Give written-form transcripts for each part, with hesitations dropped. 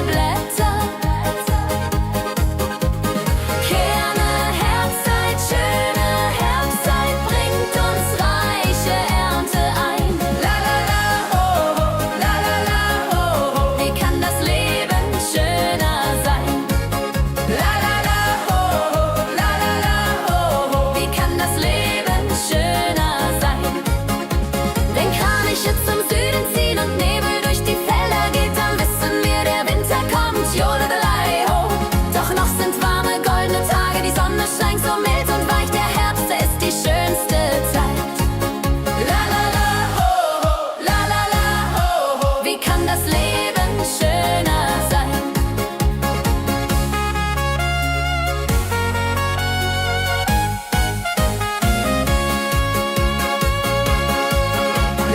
Blätter. Kerne, Herbstzeit, schöne Herbstzeit bringt uns reiche Ernte ein. La la la, ho ho, la la la, ho ho, wie kann das Leben schöner sein? La la la, ho ho, la la la, ho ho, wie kann das Leben schöner sein? Wenn Kraniche zum Süden ziehen und Nebel durch die Felder geht, dann wissen wir, der Winter kommt, jodelei ho. Doch noch sind warme, goldene Tage, die Sonne scheint so mild und weich, der Herbst, der ist die schönste Zeit. La la la, ho ho, la la la, ho ho, wie kann das Leben schöner sein?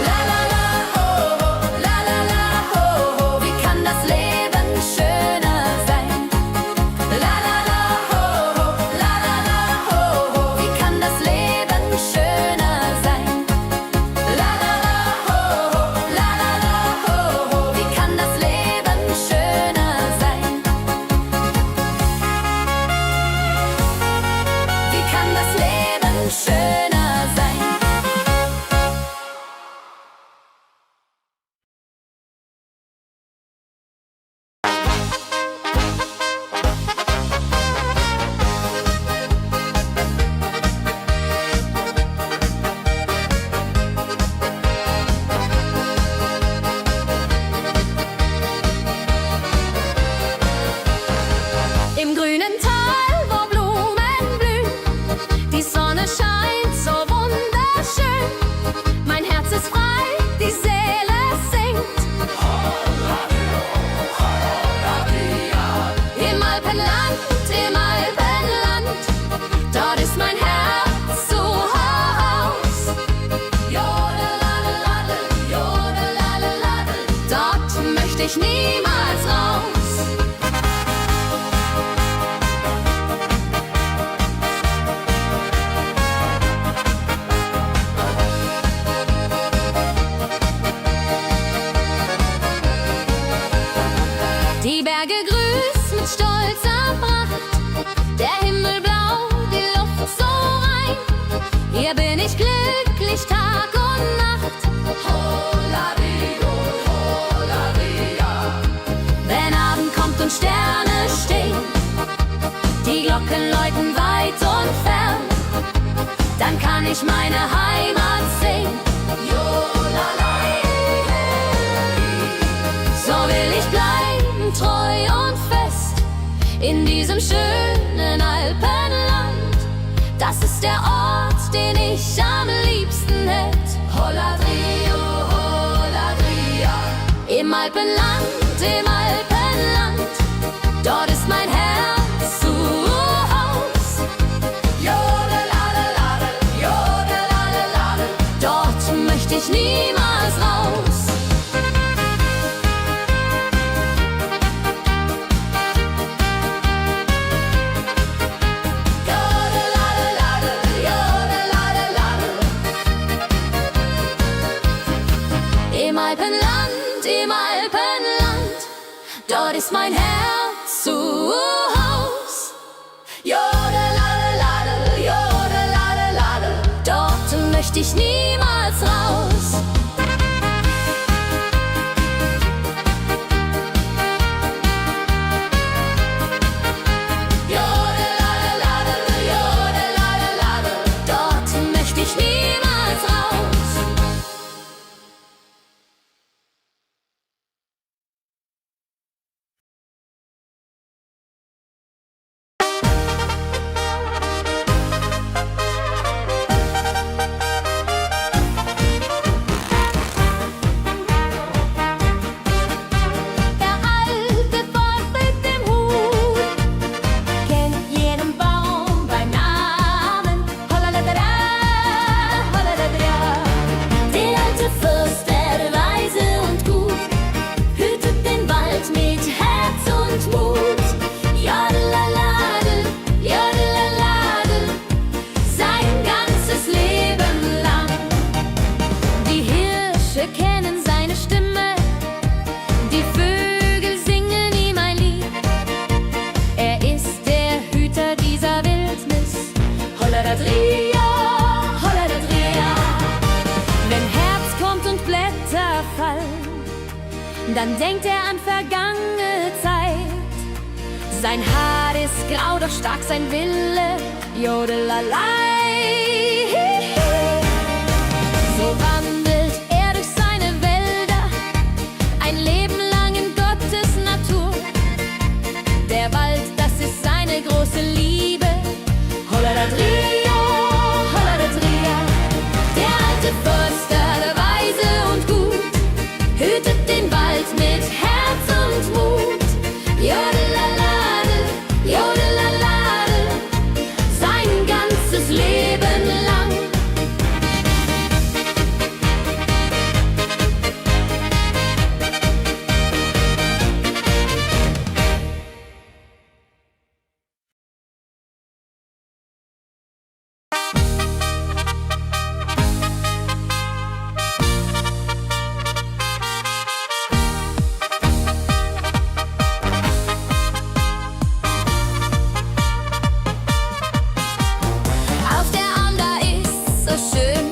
La la la, ho ho, la la la, ho ho, wie kann das Leben schöner sein? La la la, ho ho, la la la, ho ho, wie kann das Leben schöner sein? La la la, ho ho, la la la, ho ho, wie kann das Leben schöner sein? Wie kann das Leben schöner sein? Im grünen Tal, wo Blumen blühen, die Sonne scheint so wunderschön. Mein Herz ist frei, die Seele singt. Im Alpenland, dort ist mein Herz zu Haus. Jodeladel, jodeladel, dort möchte ich niemals raus. Die Berge grüßen mit stolzer Pracht, der Himmel blau, die Luft so rein. Hier bin ich glücklich Tag und Nacht. Hola-di-do, hola-di-ja. Wenn Abend kommt und Sterne stehen, die Glocken läuten weit und fern, dann kann ich meine Heimat sehen. Jolalai. So will ich bleiben, treu und fest, in diesem schönen Alpenland. Das ist der Ort, den ich am liebsten hätt. Holadrio, Holadria. Im Alpenland, dort ist mein Herz zu Haus. Jodeladel, jodeladel, dort möchte ich niemals raus. Im Alpenland, dort ist mein Herz zu Haus. Jodeladel, jodeladel, dort möchte ich niemals raus. Dann denkt er an vergangene Zeit. Sein Haar ist grau, doch stark sein Wille. Jodelalei. So wandelt er durch seine Wälder, ein Leben lang in Gottes Natur. Der Wald, das ist seine große Liebe. Hollaladria, Hollaladria. Der alte Förster, der weise und gut, hütet den Wald mit Herz und Mut. Jodelalade, Jodelalade, sein ganzes Leben lang. Auf der Alm, da ist so schön,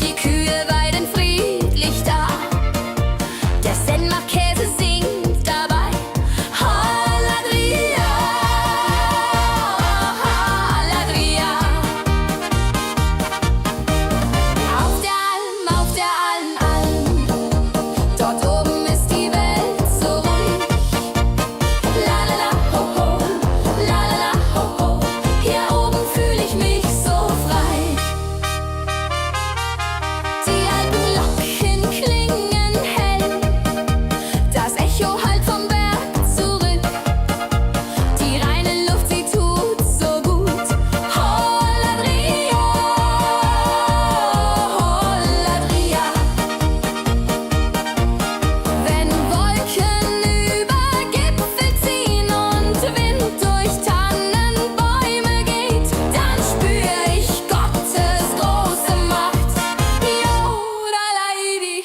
die Kühe weiden friedlich da. Der Senfkäse singt dabei. Hollaladria, Hollaladria. Auf der Alm, dort oben ist die Welt so ruhig. La la la ho ho, la la la ho ho. Hier oben fühl ich mich so frei. Die alten Glocken klingen hell, das Echo hallt vom Berg zurück. Die reine Luft, sie tut so gut. Hollaladria, Hollaladria. Wenn Wolken über Gipfel ziehen und Wind durch Tannenbäume geht, dann spür ich Gottes große Macht. Jodalaidi.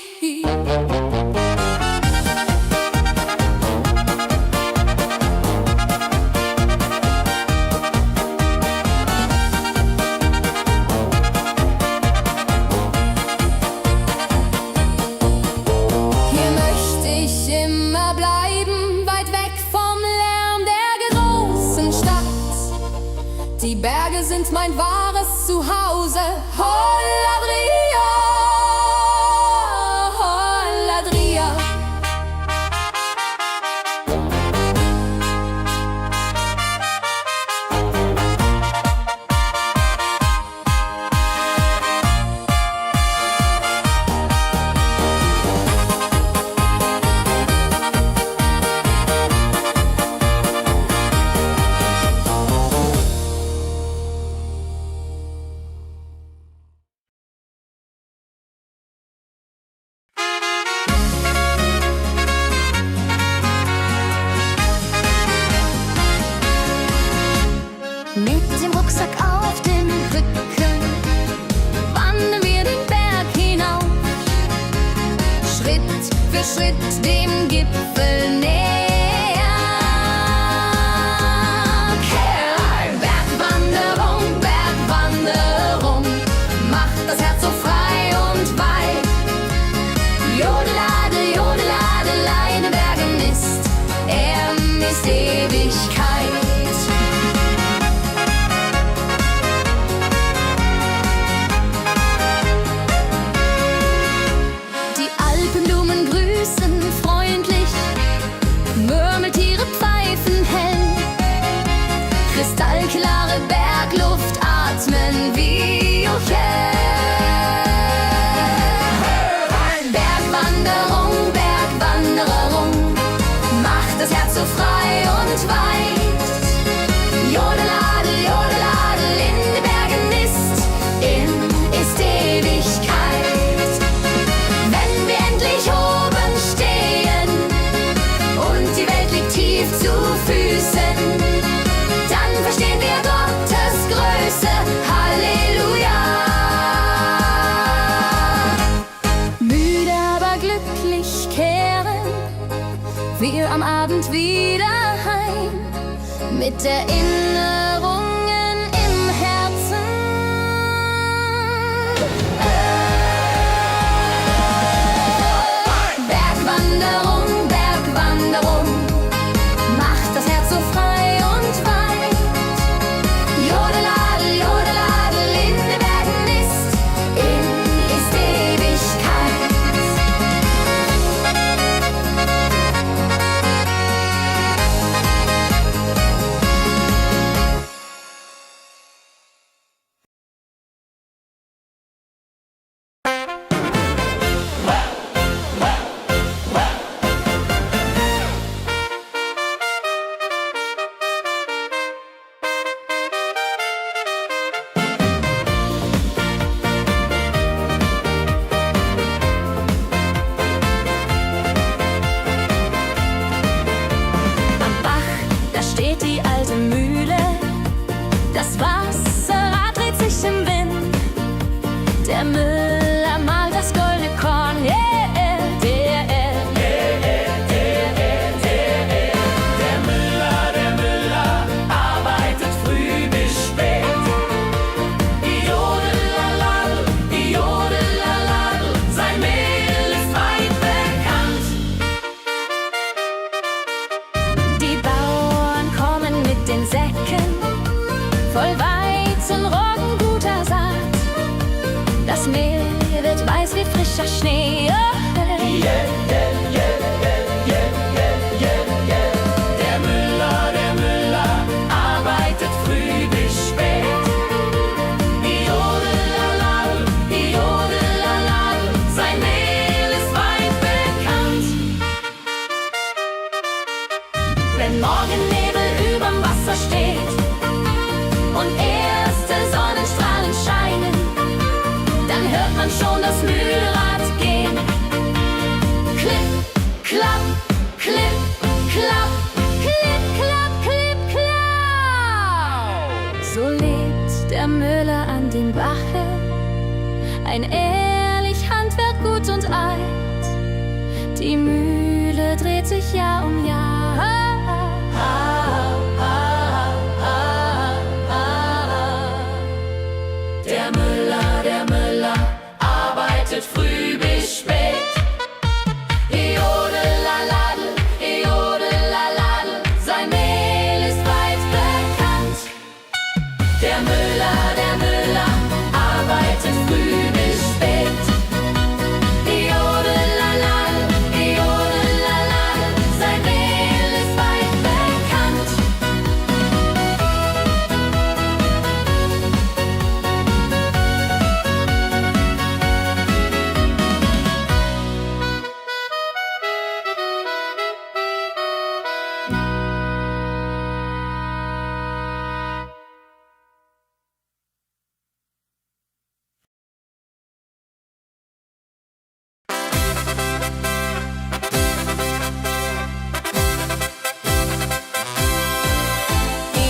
Hier möchte ich immer bleiben, weit weg vom Lärm der großen Stadt. Die Berge sind mein wahres Zuhause. Hollaladria, Hollaladria. Mit dem Rucksack auf dem Rücken wandern wir den Berg hinauf, Schritt für Schritt dem Gipfel näher. Bergwanderung, Bergwanderung, macht das Herz so frei und weit. Jodelade, Jodeladelein, in den Bergen ist Ewigkeit. Die Alpenblumen grüßen freundlich, Murmeltiere pfeifen hell, kristallklare Bergluft atmen wie Orchester. Bergwanderung, Bergwanderung, macht das Herz so frei und weit. Jodeladel, Jodeladel, in den Bergen ist Ewigkeit. Wenn wir endlich oben stehen und die Welt liegt tief zu Füßen, dann verstehen wir Gottes Größe. Halleluja. Müde, aber glücklich kehren wir am Abend wieder heim, mit Erinnerungen im Herzen. Bergwanderung, wenn Morgennebel überm Wasser steht und erste Sonnenstrahlen scheinen, dann hört man schon das Mühlrad gehen. Klipp, klapp, klipp, klapp, klipp, klapp, klipp, klapp. So lebt der Müller an dem Bache, ein ehrlich Handwerk gut und alt. Die Mühle dreht sich Jahr um Jahr. Der Müller arbeitet früh bis spät. Jodelaladel, jodelaladel, sein Mehl ist weit bekannt. Der Müller arbeitet früh bis spät. Jodelaladel, jodelaladel, sein Mehl ist weit bekannt.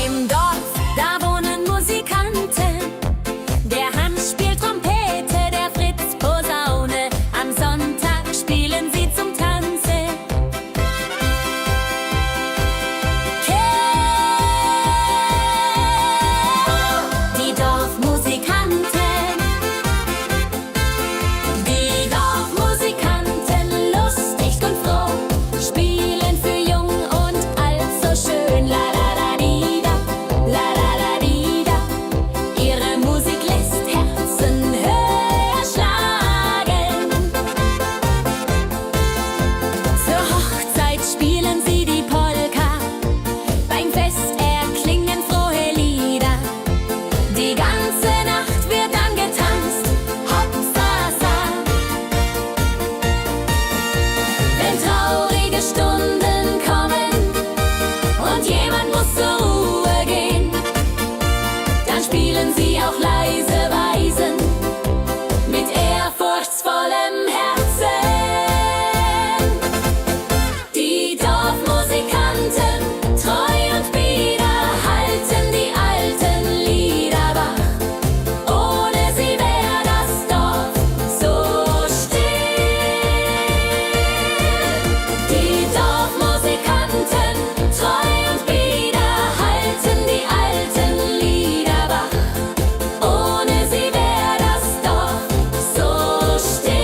Im Dorf, da wohnen Musikanten. Der Hans spielt Trompete, der Fritz Posaune. Am Sonntag spielen sie zum Tanzen. Die Dorfmusikanten. Die Dorfmusikanten, lustig und froh, spielen für Jung und Alt so schön. La la la di da, la la la di da. Ihre Musik lässt Herzen höher schlagen. Zur Hochzeit spielen sie die Polka, beim Fest erklingen frohe Lieder. Die ganze Nacht wird dann getanzt, Hopsasa. Wenn traurige Stunden kommen und jemand muss zur Ruhe gehen, dann spielen sie auch leise Weisen mit ehrfurchtsvollem Herzen. Die Dorfmusikanten, treu und bieder, halten die alten Lieder wach. Ohne sie wär das Dorf so still. Die Dorfmusikanten, treu und bieder, halten die alten Lieder wach. Ohne sie wär das Dorf so still.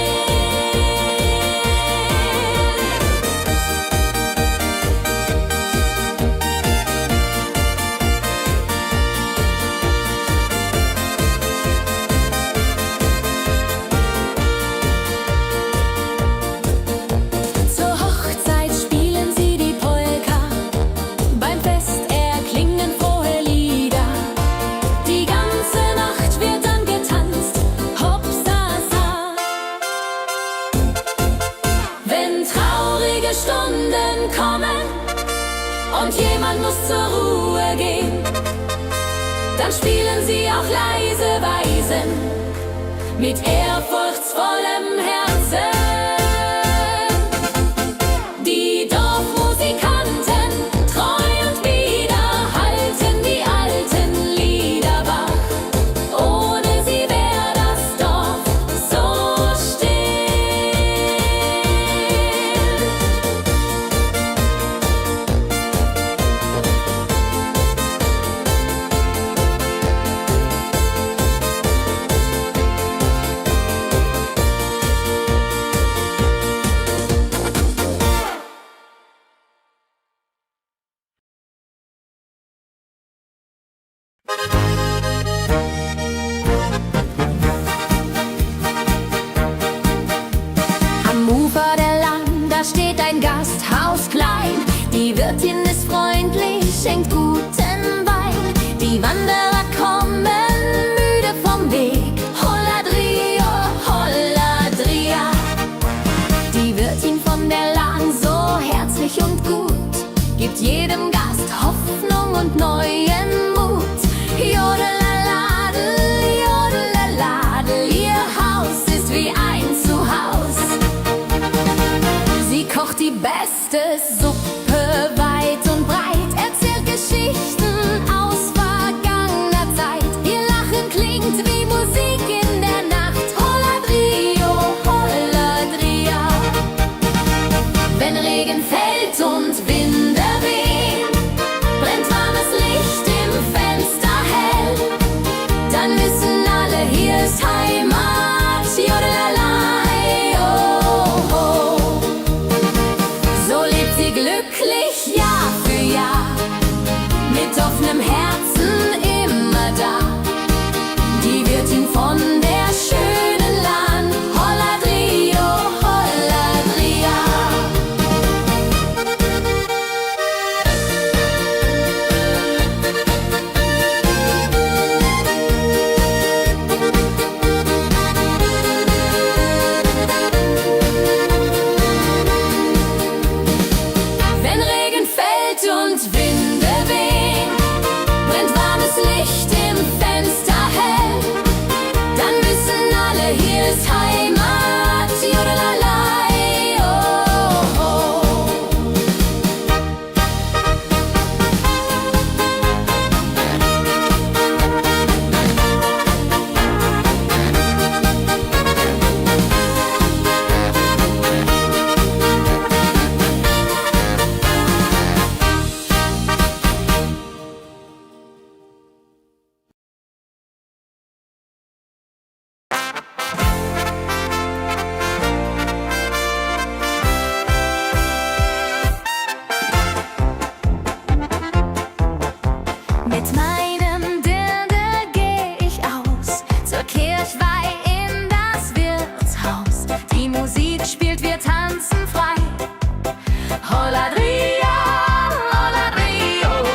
Zur Hochzeit spielen sie die Polka, beim Fest erklingen frohe Lieder. Die ganze Nacht wird dann getanzt, Hopsasa. Wenn traurige Stunden kommen und jemand muss zur Ruhe gehen, dann spielen sie auch leise Weisen mit ehrfurchtsvollem Herzen. Die Dorfmusikanten, treu und bieder, halten die alten Lieder wach. Ohne sie wär das Dorf so still. Am Ufer der Lahn, da steht ein Gasthaus klein. Die Wirtin ist freundlich, schenkt guten Wein. Die Wanderer kommen müde vom Weg. Holladrio, Holladria. Die Wirtin von der Lahn, so herzlich und gut, gibt jedem Gast Hoffnung und neuen Mut. Jodelaladel, jodelaladel, ihr Haus ist wie ein Zuhause. Sie kocht die beste Suppe weit und breit, erzählt Geschichten aus vergangener Zeit. Ihr Lachen klingt wie Musik in der Nacht. Holladrio, Holladria. Wenn Regen fällt und Winde wehen, brennt warmes Licht im Fenster hell. Dann wissen alle, hier ist Heimat. Jodelalei, oh, oh. So lebt sie glücklich Jahr für Jahr, mit offenem Herzen immer da. Die Wirtin von der schönen Land, Holladrio, Holladria. Wenn Regen fällt und Winde wehen, brennt warmes Licht im Fenster hell. Dann wissen alle, hier ist Heimat. Jodelalei, oh, oh. Mit meinem Dirndl geh ich aus zur Kirchweih in das Wirtshaus. Die Musik spielt, wir tanzen frei. Holladria, Holladrio.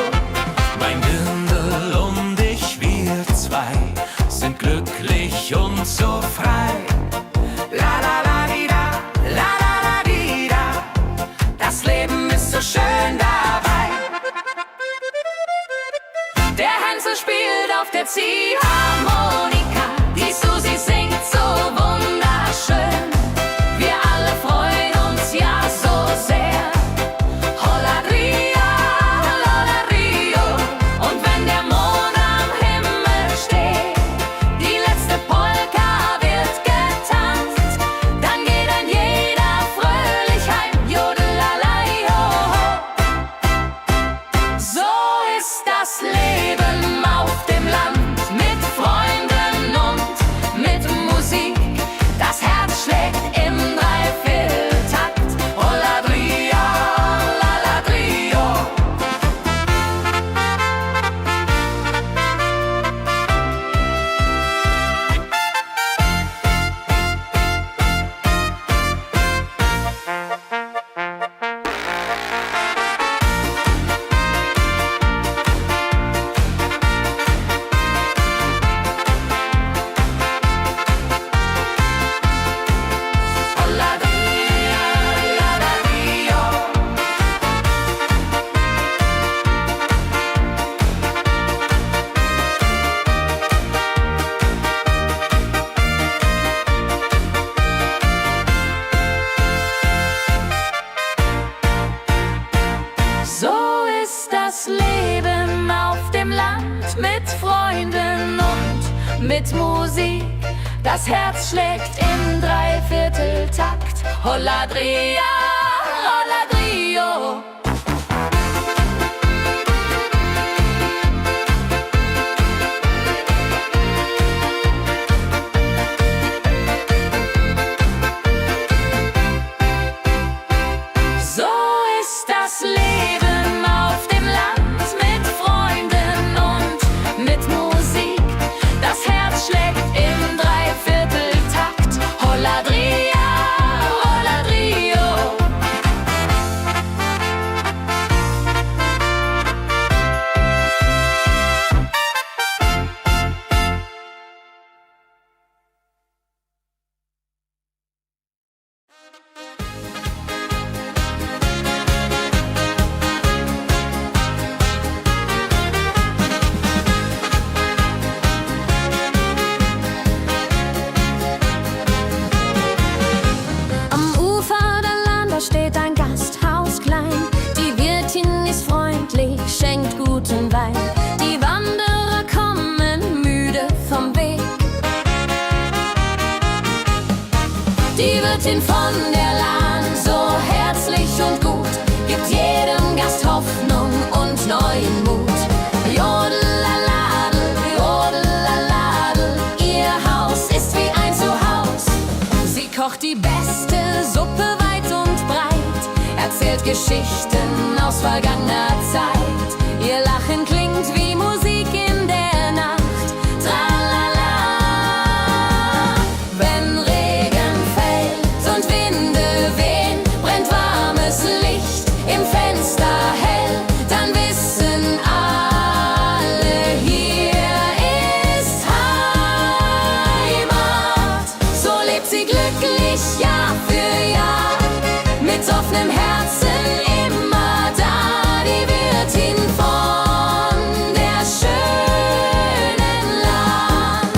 Mein Dirndl und ich, wir zwei, sind glücklich und so frei. La la la di da, la la la di da. Das Leben ist so schön dabei. Der Hänsel spielt auf der Ziehharmonika, die Susi singt so wunderschön. Wir alle freuen uns ja so sehr. Holladria, Holladrio. Und wenn der Mond am Himmel steht, die letzte Polka wird getanzt, dann geht ein jeder fröhlich heim. Jodelalei, ho, ho. So ist das Leben auf dem Land, mit Freunden und mit Musik. Das Herz schlägt im Dreivierteltakt. Holladria, Holladrio. Holladria, Holladrio. So ist das Leben auf dem Land, mit Freunden und mit Musik. Das Herz schlägt im Dreivierteltakt. Holladria, Holladrio. So ist das Leben auf dem Land, mit Freunden und mit Musik. Das Herz schlägt im Dreivierteltakt. Holladria, Holladrio. Wirtin von der Lahn, so herzlich und gut, gibt jedem Gast Hoffnung und neuen Mut. Jodelaladel, jodelaladel, ihr Haus ist wie ein Zuhaus. Sie kocht die beste Suppe weit und breit, erzählt Geschichten aus vergangener Zeit. Ihr Lachen klingt wie Musik in der Nacht. Tralala. Wenn Regen fällt und Winde wehen, brennt warmes Licht im Fenster hell, dann wissen alle, hier ist Heimat. So lebt sie glücklich Jahr für Jahr, mit offenem Herzen immer da, die Wirtin von der schönen Lahn.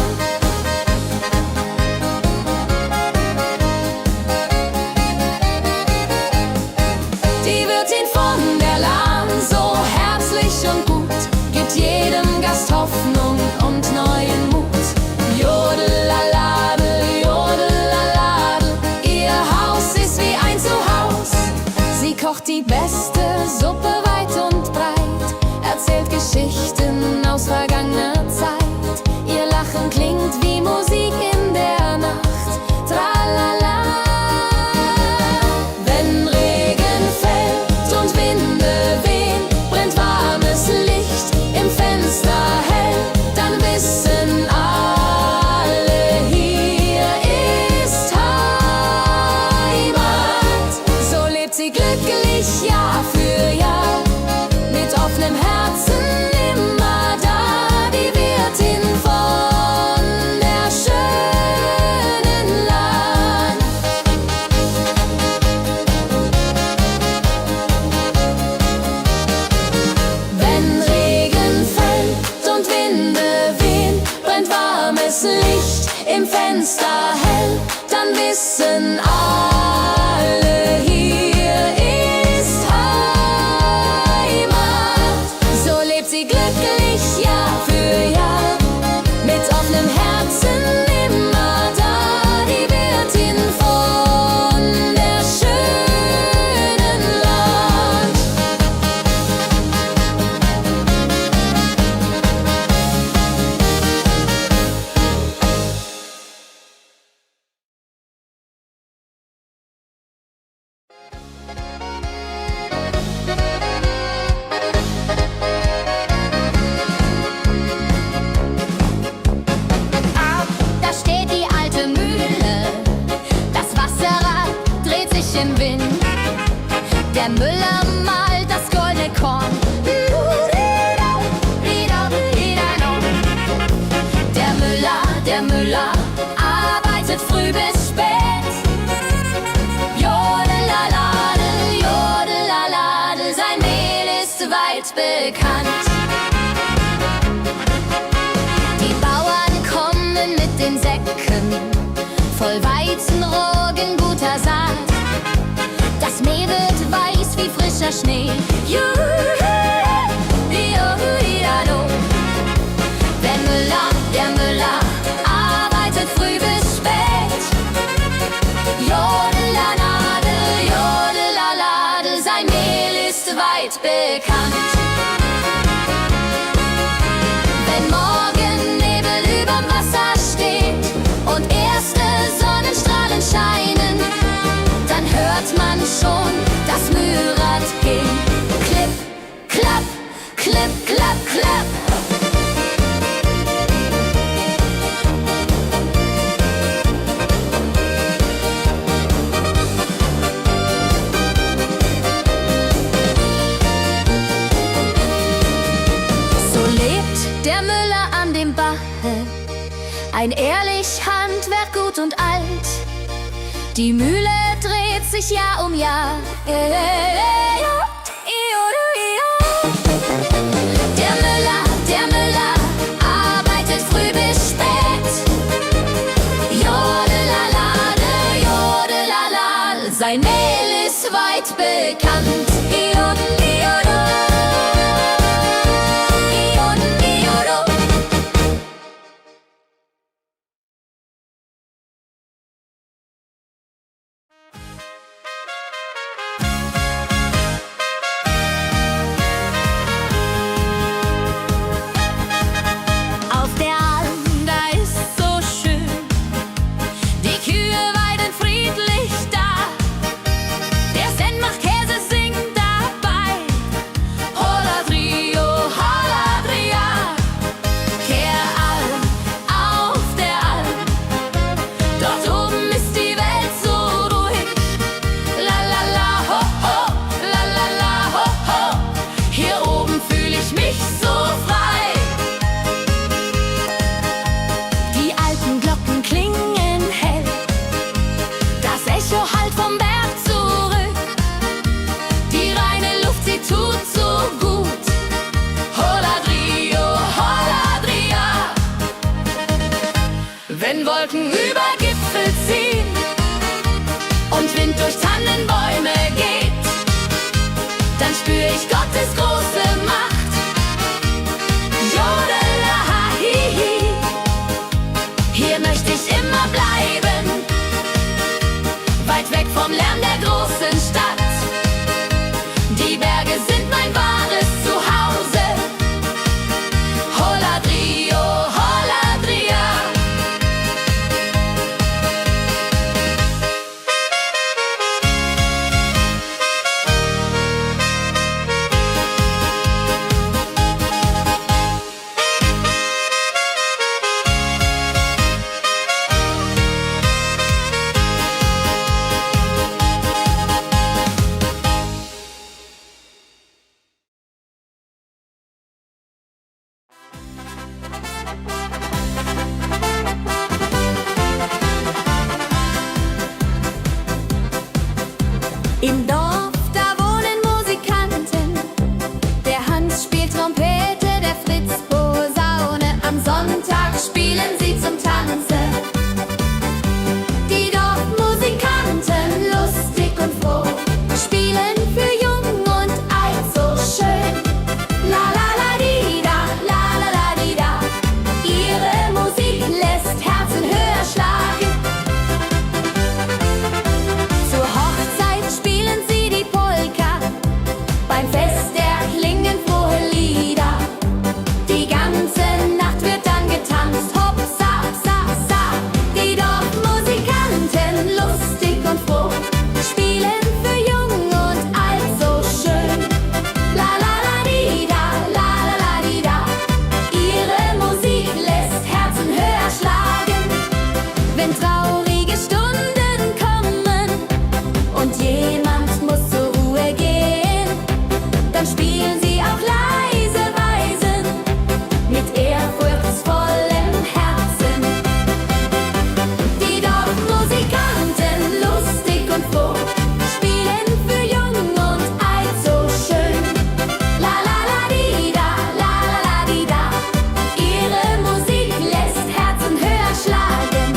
Die Wirtin von der Lahn, so herzlich und gut, gibt jedem Gast Hoffnung und neuen Mut. Jodelaladel, jodelaladel, ihr Haus ist wie ein Zuhaus. Sie kocht die beste Suppe weit und breit, erzählt Geschichten aus vergangener Zeit. Ihr Lachen klingt wie Musik in der Nacht. Tralala. Wenn Regen fällt und Winde wehen, brennt warmes Licht im Fenster hell, dann wissen alle, hier ist Heimat. So lebt sie glücklich Jahr für Jahr, mit offenem Herzen immer da, die Wirtin von der schönen Lahn. Wenn Regen fällt und Winde wehen, brennt warmes Licht im Fenster hell, dann wissen alle, hier ist Heimat. So lebt sie glücklich Jahr für Jahr, mit offenem Herzen immer da, die Wirtin von der schönen Land. Da steht die alte Mühle, das Wasserrad dreht sich im Wind. Der Müller malt das goldene Korn. Der Müller arbeitet früh bis spät. Jodelaladel, jodelaladel, sein Mehl ist weit bekannt. Die Bauern kommen mit den Säcken voll Weizenroggen, guter Saat. Das Mehl wird weiß wie frischer Schnee. Der Müller arbeitet früh bis spät. Jodelaladel, jodelaladel, sein Mehl ist weit bekannt. Wenn Morgennebel überm Wasser steht und erste Sonnenstrahlen scheinen, dann hört man schon das Mühlrad gehen. Klipp, klapp, klipp, klapp, klapp. Der Müller an dem Bache, ein ehrlich Handwerk, gut und alt. Die Mühle dreht sich Jahr um Jahr. Der Müller arbeitet früh bis spät. Jodelaladel, jodelaladel, sein Mehl ist weit bekannt. dann spür ich Gottes große Macht. Jodelahihi, hier möchte ich immer bleiben, weit weg vom Lärm der großen Stadt. Die Berge sind mein wahres Zuhause. Holadrio, Holadria. Im Dorf, da wohnen Musikanten. Der Hans spielt Trompete, der Fritz Posaune. Am Sonntag spielen sie zum Tanze. Die Dorfmusikanten, lustig und froh, spielen für Jung und Alt so schön. La la la di da, la la la di da. Ihre Musik lässt Herzen höher schlagen. Zur Hochzeit spielen sie die Polka, beim Fest erklingen frohe Lieder. Die ganze Nacht wird dann getanzt, hopp, sa, sa, sa. Die Dorfmusikanten, lustig und froh, spielen für Jung und Alt so schön. La la la di da, la la la di da. Ihre Musik lässt Herzen höher schlagen. Wenn traurige Stunden kommen und jemand muss zur Ruhe gehen, dann spielen sie auch leise Weisen mit ehrfurchtsvollem Herzen. Die Dorfmusikanten, lustig und froh, spielen für Jung und Alt so schön. La la la di da, la la la di da. Ihre Musik lässt Herzen höher schlagen.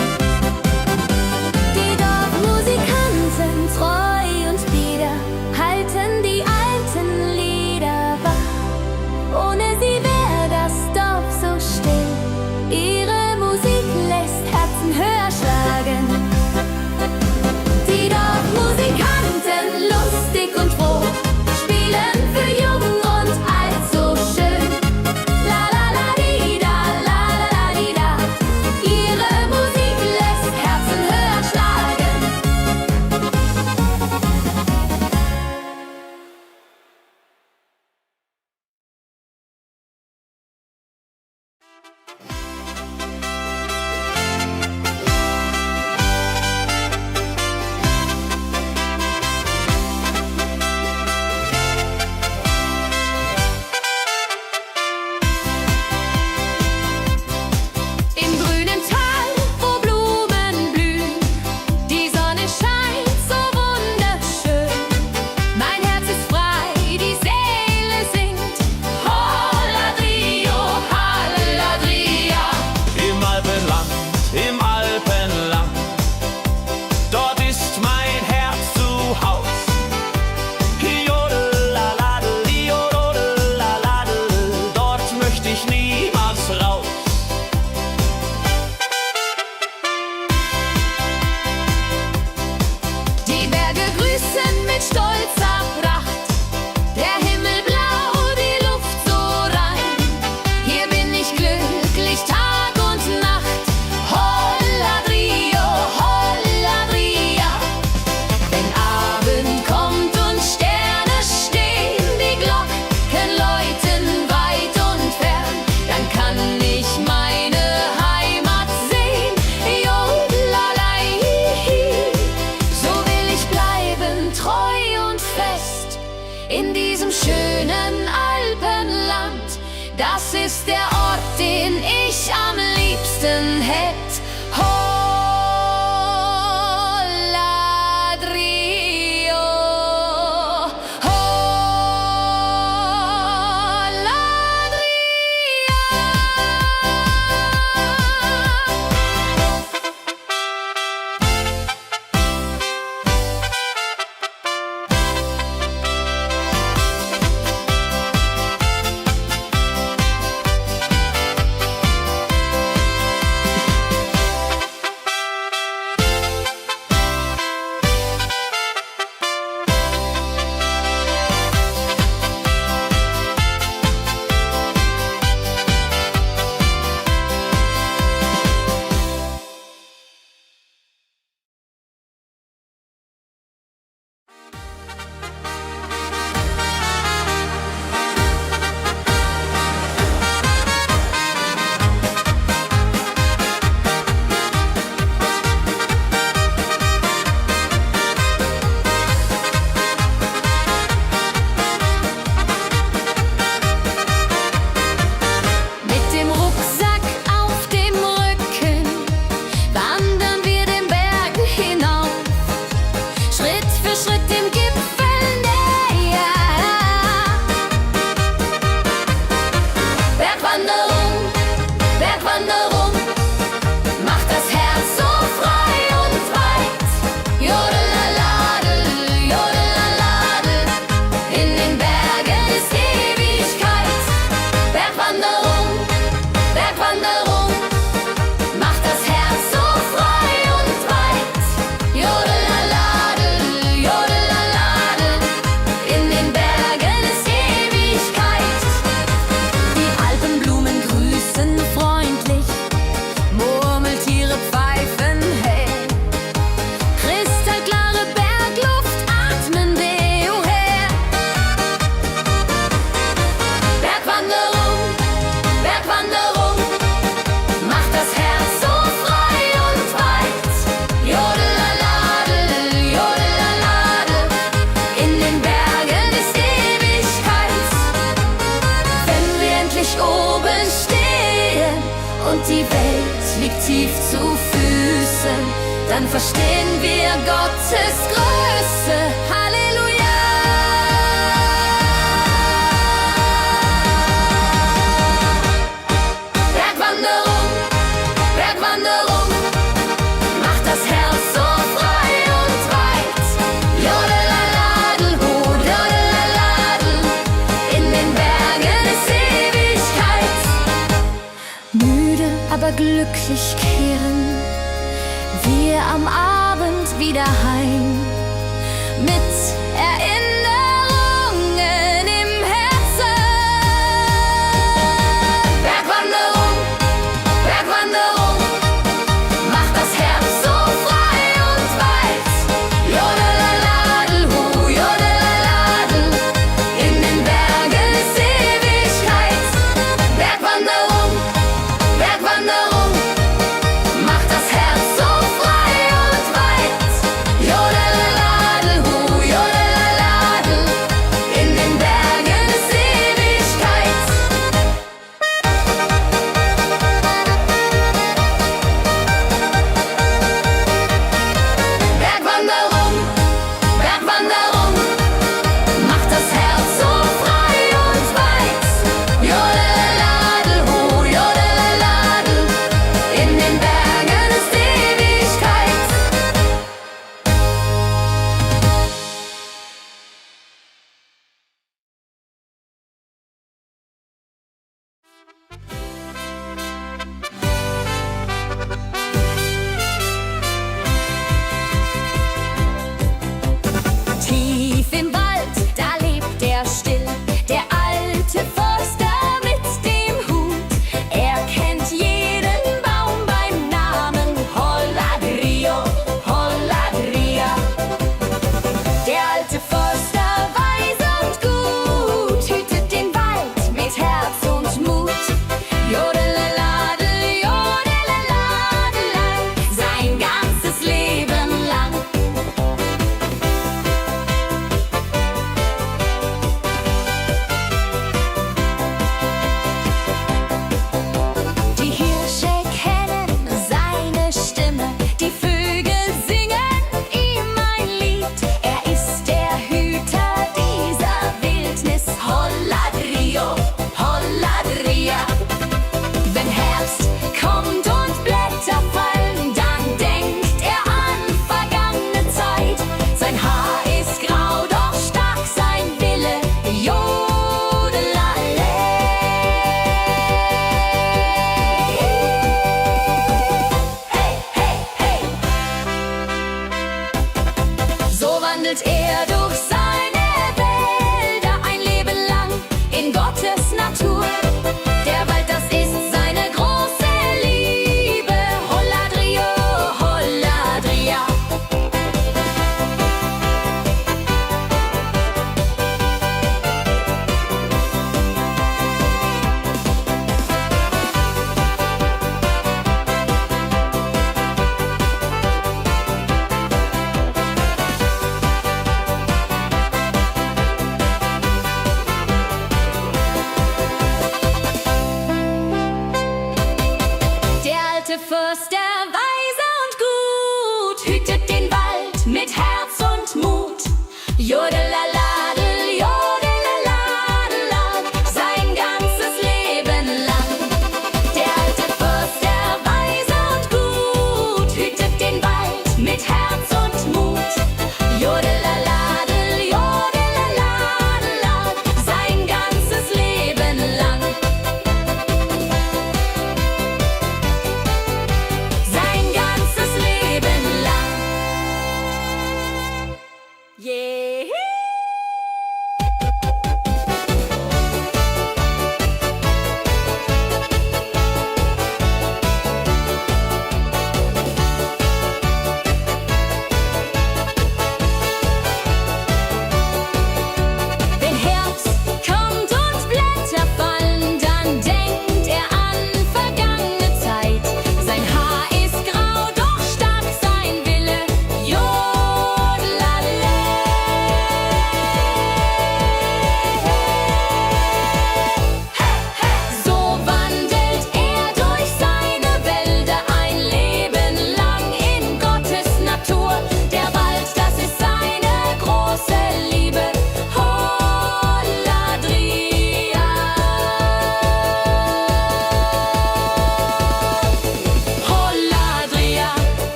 Die Dorfmusikanten, treu und bieder, halten die alten Lieder wach. Ohne sie wär das Dorf so still. Ihre Musik lässt Herzen höher schlagen. Die Dorfmusikanten, lustig und froh, spielen für Jung und Alt so schön. La la la di da, la la la di da. Ihre Musik lässt Herzen höher schlagen. Im grünen Tal, wo Blumen blühen, die Sonne scheint so wunderschön. Mein Herz ist frei, die Seele singt. Holadrio, Halladria. Im Alpenland, dort ist mein Herz zu Haus. Jodelaladel, jodelaladel, dort möchte ich niemals raus. Die Berge grüßen mit stolzer Pracht, der Himmel blau, die Luft so rein. Hier bin ich glücklich Tag und Nacht. Holadrio, Holadria. Wenn Abend kommt und Sterne stehen, die Glocken läuten weit und fern, dann kann ich meine Heimat sehen. Jodelalaihi. So will ich bleiben, treu und fest, in diesem schönen Alpenland. Das ist der Ort, den ich am liebsten hätt. Holadrio, Holadria. dann verstehen wir Gottes Größe. Halleluja. Bergwanderung, Bergwanderung, macht das Herz so frei und weit. Jodelaladel-hu, jodelaladel, in den Bergen ist Ewigkeit. Müde, aber glücklich kehren wir am Abend wieder heim, mit Erinnerungen im Herzen. Bergwanderung, Bergwanderung, macht das Herz so frei und weit. Jodelaladel-hu, jodelaladel, in den Bergen ist Ewigkeit. Bergwanderung, Bergwanderung, macht das Herz so frei und weit. Jodelaladel-hu,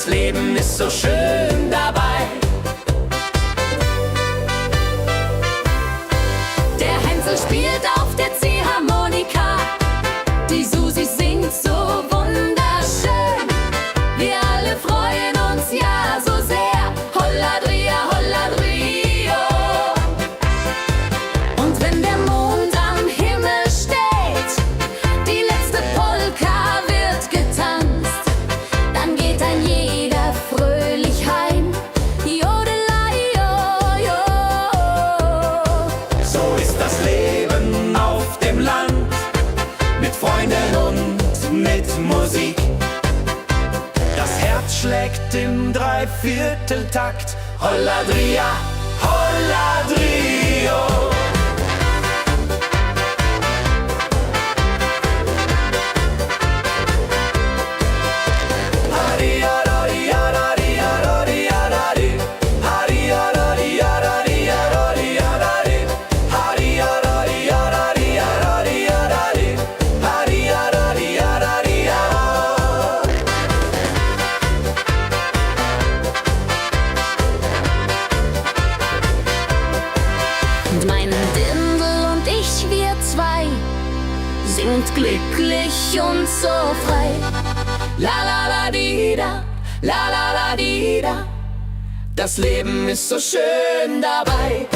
das Leben ist so schön dabei. Der Hänsel spielt auf der Ziehharmonika, die Susi singt so wunderschön. Wir alle freuen uns ja so sehr, Holladria, Holladrio. Und wenn der Mond am Himmel steht, die letzte Polka wird getanzt, dann geht ein jeder fröhlich heim. Jodelei, jo, jo. So ist das Leben auf dem Land, mit Freunden und mit Musik. Das Herz schlägt im Dreivierteltakt, Holladria, Holladrio. Und mein Dindel und ich, wir zwei, sind glücklich und so frei. La la la di da, la la la di da. Das Leben ist so schön dabei.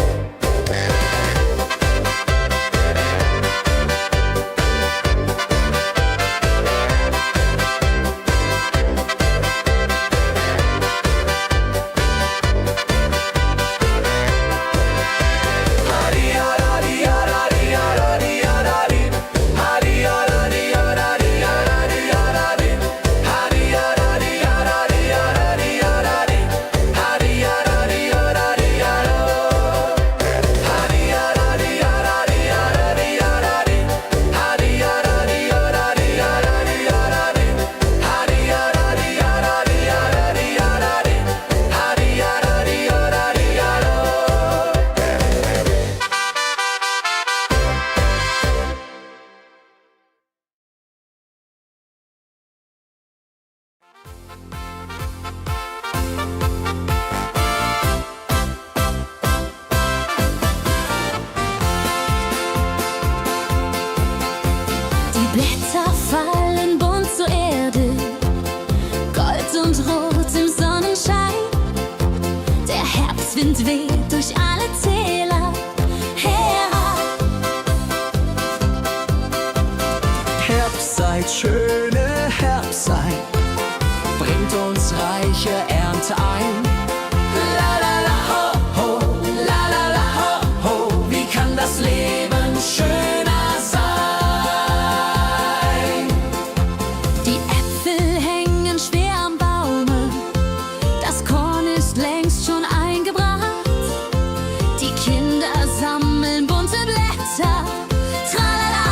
Die Blätter fallen bunt zur Erde, Gold und Rot im Sonnenschein. Der Herbstwind weht durch alle Täler her. Herbstzeit, schöne Herbstzeit, bringt uns reiche Ernte ein. La la la ho ho, la la la ho ho, wie kann das Leben schöner sein? Die Äpfel hängen schwer am Baume, das Korn ist längst schon eingebracht. Die Kinder sammeln bunte Blätter, tralala.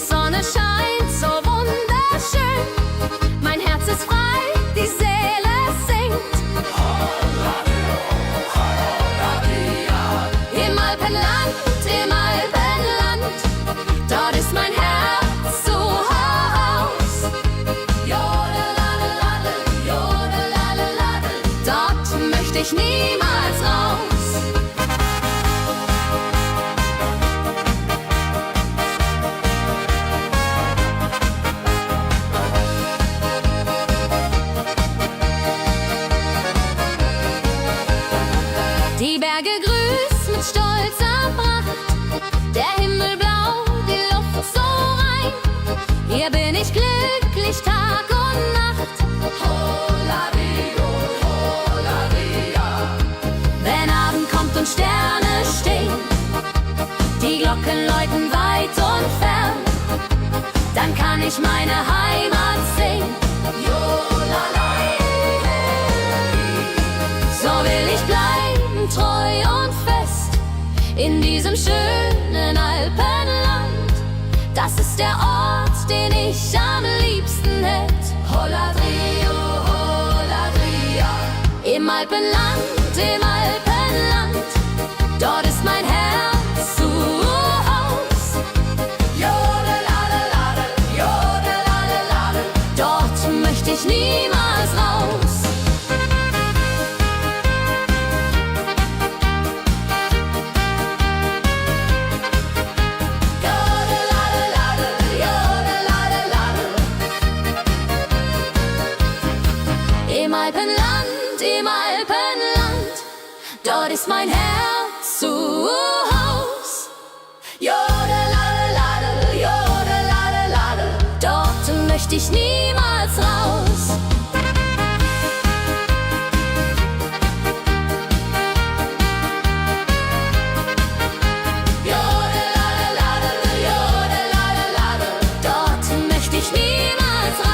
Sonne scheint so wunderschön. Mein Herz ist frei, die Seele singt. Im Alpenland, dort ist mein Herz zu Haus. Jodeladeladel, jodeladeladel, dort möchte ich niemals raus. Die Berge grüßen mit stolzer Pracht, der Himmel blau, die Luft so rein. Hier bin ich glücklich Tag und Nacht. Holadio, holadia. Wenn Abend kommt und Sterne stehen, die Glocken läuten weit und fern, dann kann ich meine Heimat sehen. Jolalai. So will ich bleiben, treu und fest, in diesem schönen Alpenland. Das ist der Ort, den ich am liebsten hätt. Holadrio, Holadria. Im Alpenland, dort ist mein Herz zu Haus. Jodeladeladel, jodeladeladel, dort möchte ich niemals raus. Im Alpenland, dort ist mein Herz zu Haus. Jodeladeladel, jodeladeladel, dort möchte ich niemals raus. Jodeladeladel, jodeladeladel, dort möchte ich niemals raus.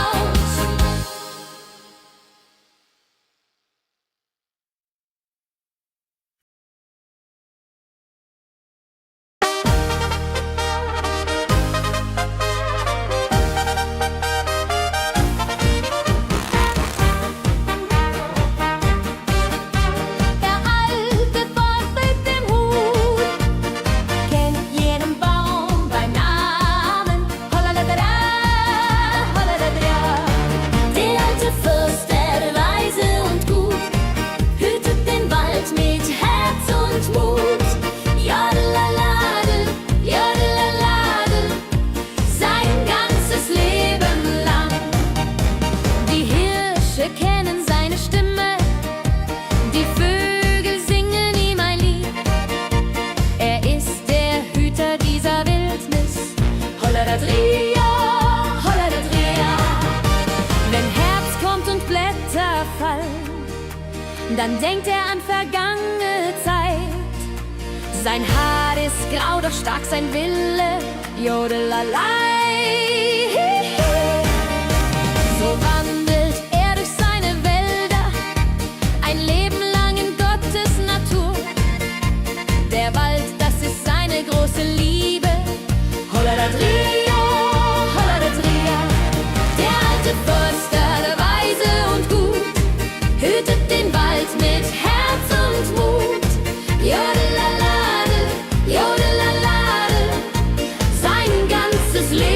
Dann denkt er an vergangene Zeit. Sein Haar ist grau, doch stark sein Wille. Jodelalei. So wandelt er durch seine Wälder, ein Leben lang in Gottes Natur. Der Wald, das ist seine große Liebe. Holadadria, Holadadria. Der alte Förster, der weise und gut, hütet den Wald mit Herz und Mut. Jodelalade, jodelalade, sein ganzes Leben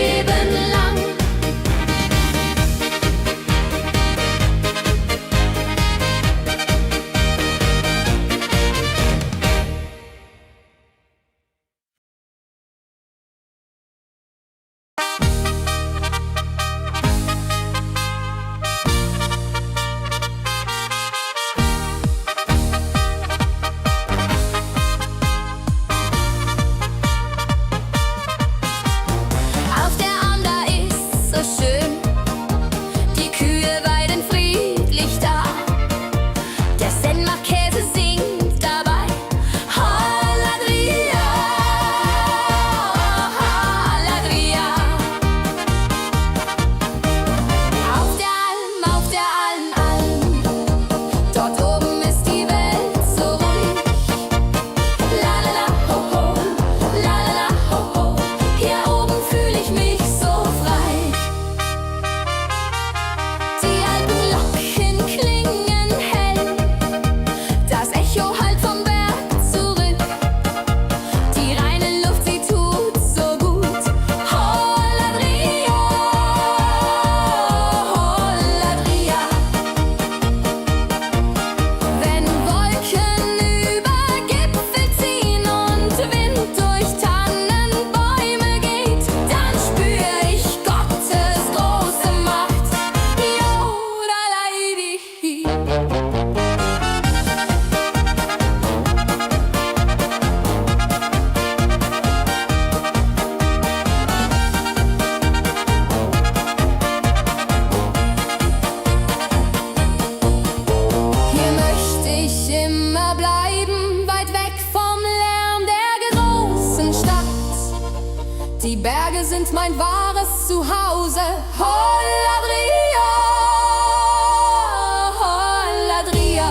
wahres Zuhause. Holladria, Holladria.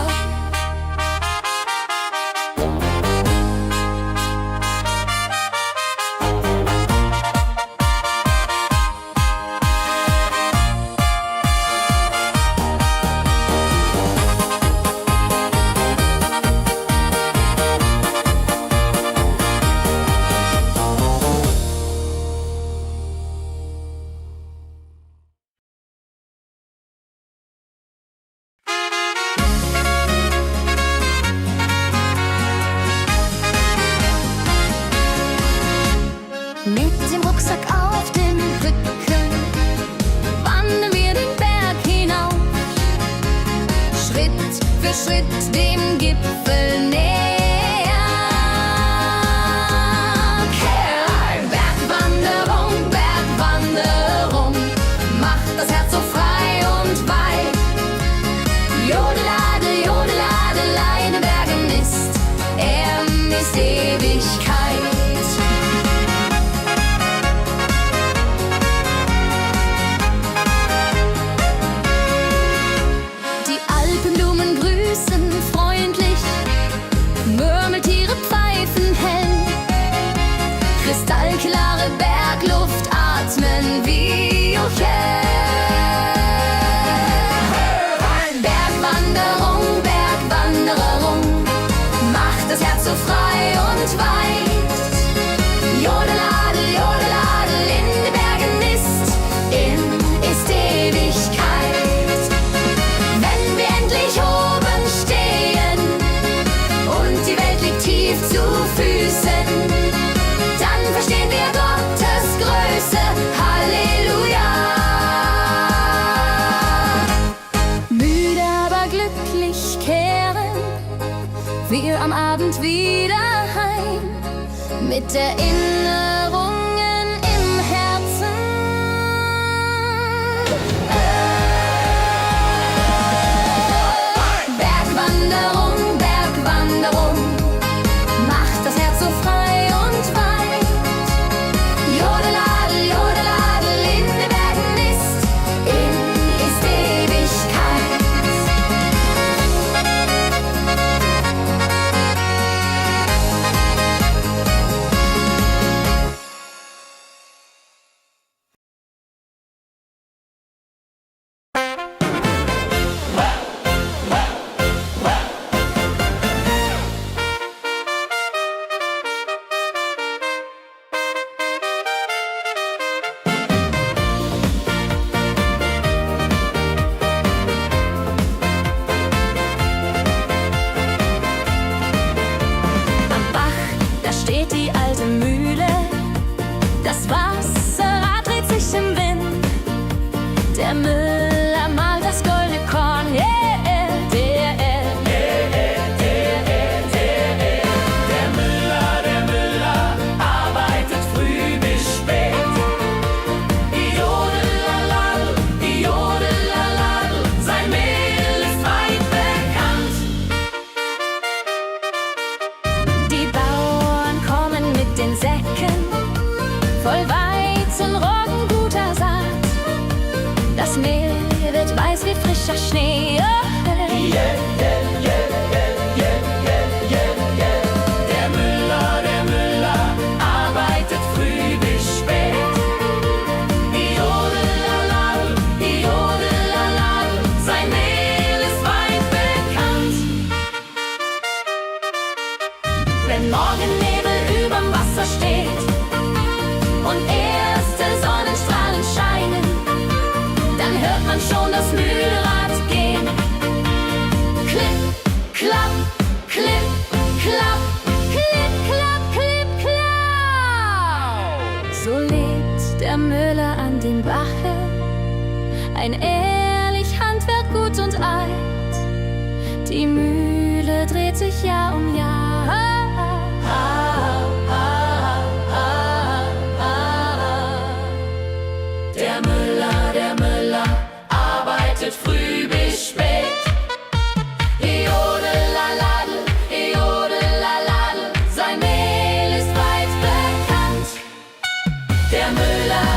Mit dem Rucksack auf dem Rücken wandern wir den Berg hinauf, Schritt für Schritt dem Gipfel näher. Bergwanderung, Bergwanderung, macht das Herz so frei und weit. Jodeladel, Jodeladel, in den Bergen ist Ewigkeit. Kristallklare Bergluft atmen wie okay. Bergwanderung, Bergwanderung, macht das Herz so frei und weit. Jodeladel, Jodeladel, in den Bergen ist Ewigkeit. Wenn wir endlich oben stehen und die Welt liegt tief zu Füßen, dann verstehen wir Gottes Größe, Halleluja. Müde, aber glücklich kehren wir am Abend wieder heim, mit Erinnerungen im Herzen. Bergwanderung, Bergwanderung, macht das Herz so frei und weit. Jodeladel, Jodeladel, in den Bergen ist Ewigkeit. Der Müller malt das goldene Korn, Der Müller arbeitet früh bis spät. Jodelaladel, Jodelaladel, sein Mehl ist weit bekannt. Die Bauern kommen mit den Säcken voll Weizen, Roggen, guter Saat. Das Mehl wird weiß wie frischer Schnee. Der Müller arbeitet früh bis spät. Jodelaladel, Jodelaladel, sein Mehl ist weit bekannt. Wenn Morgennebel überm Wasser steht und erste Sonnenstrahlen scheinen, dann hört man schon das Mühlrad gehen. Klipp, klapp, klipp, klapp, klipp, klapp, klipp, klapp. So lebt der Müller an dem Bache, ein ehrlich Handwerk gut und alt. Die Mühle dreht sich Jahr um Jahr. Der Müller arbeitet früh bis spät. Jodelaladel, Jodelaladel, sein Mehl ist weit bekannt. Der Müller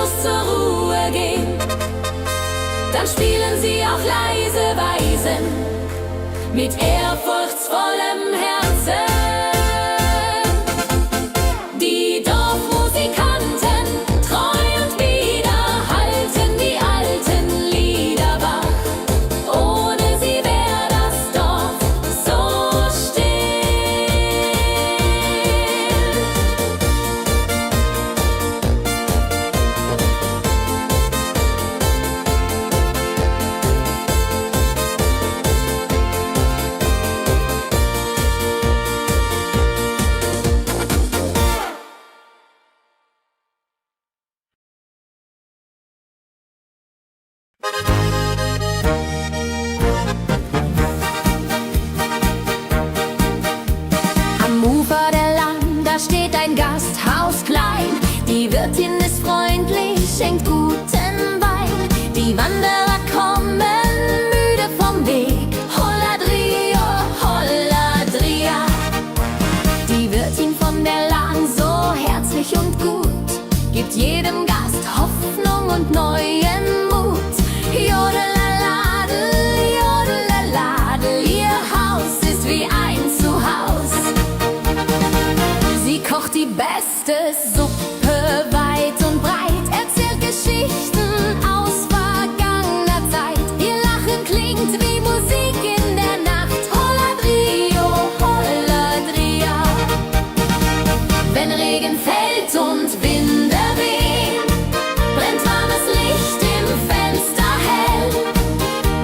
muss zur Ruhe gehen, dann spielen sie auch leise Weisen mit ehrfurchtsvollem Herzen. Die Dorfmusikanten, treu und bieder, halten die alten Lieder wach. Ohne sie wär das Dorf so still. Am Ufer der Lahn, da steht ein Gasthaus klein. Die Wirtin ist freundlich, schenkt guten Wein. Die Wanderer kommen müde vom Weg. Holladrio, Holladria. Die Wirtin von der Lahn, so herzlich und gut, gibt jedem Gast Hoffnung und neuen Mut. Jodeladel, jodeladel, ihr Haus ist wie ein Zuhause. Sie kocht die beste Suppe weit und breit, erzählt Geschichten aus vergangener Zeit. Ihr Lachen klingt wie Musik in der Nacht. Holladrio, Holladria. Wenn Regen fällt und Winde wehen, brennt warmes Licht im Fenster hell,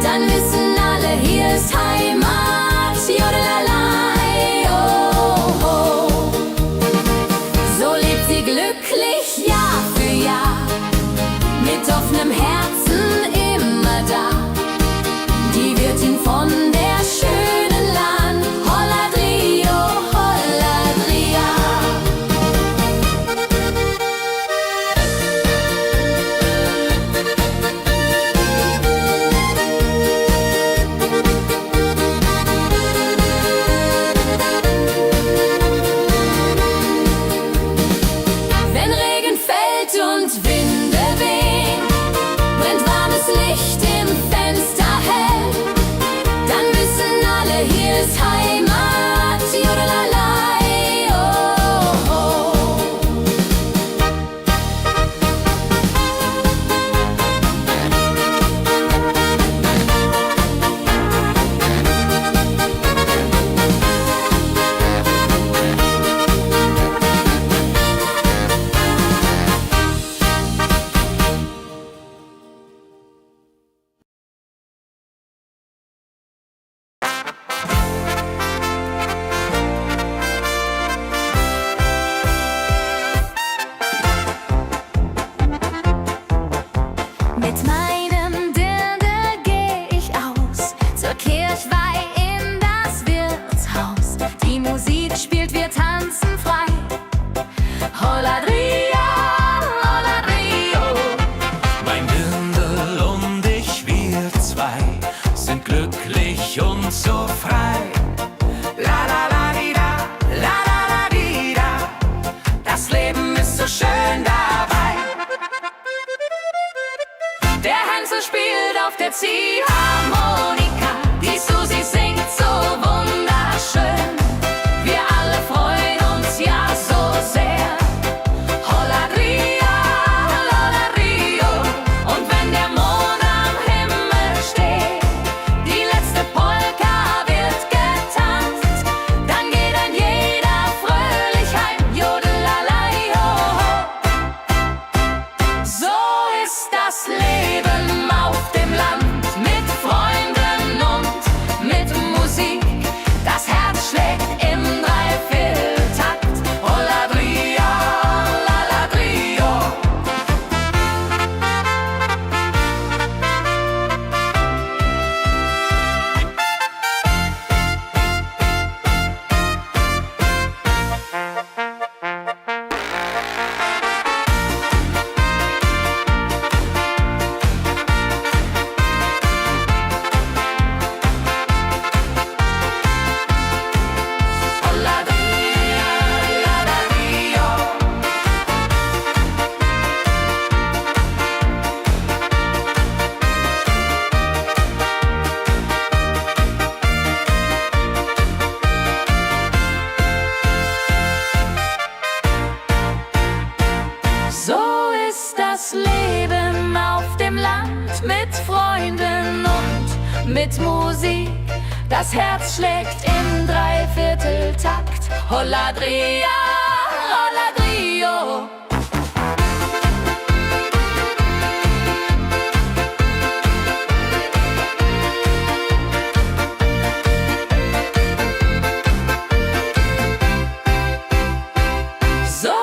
dann wissen alle, hier ist Heimat. Jodelalei, oh, oh. So lebt sie glücklich Jahr für Jahr, mit offenem Herzen immer da. Die Wirtin von der schönen Lahn, Holladrio, Holladria. Wenn Regen fällt und Winde wehen, brennt warmes Licht im Fenster hell, dann wissen alle, hier ist Heimat. Jodelalei, oh, oh. Mit meinem Dirndl geh ich aus zur Kirchweih in das Wirtshaus. Die Musik spielt, wir tanzen frei. Holladria, Holladrio. Mein Dirndl und ich, wir zwei, sind glücklich und so frei. La la la di da, la la la di da. Das Leben ist so schön dabei. Der Hänsel spielt auf der Ziehharmonika, die Susi singt so wunderschön. Wir alle freuen uns ja so sehr. Holladria, Holladrio. Und wenn der Mond am Himmel steht, die letzte Polka wird getanzt, dann geht ein jeder fröhlich heim. Jodelalei, ho, ho. So ist das Leben auf dem Land, mit Freunden Musik. Das Herz schlägt im Dreivierteltakt. Holladria, Holladrio. So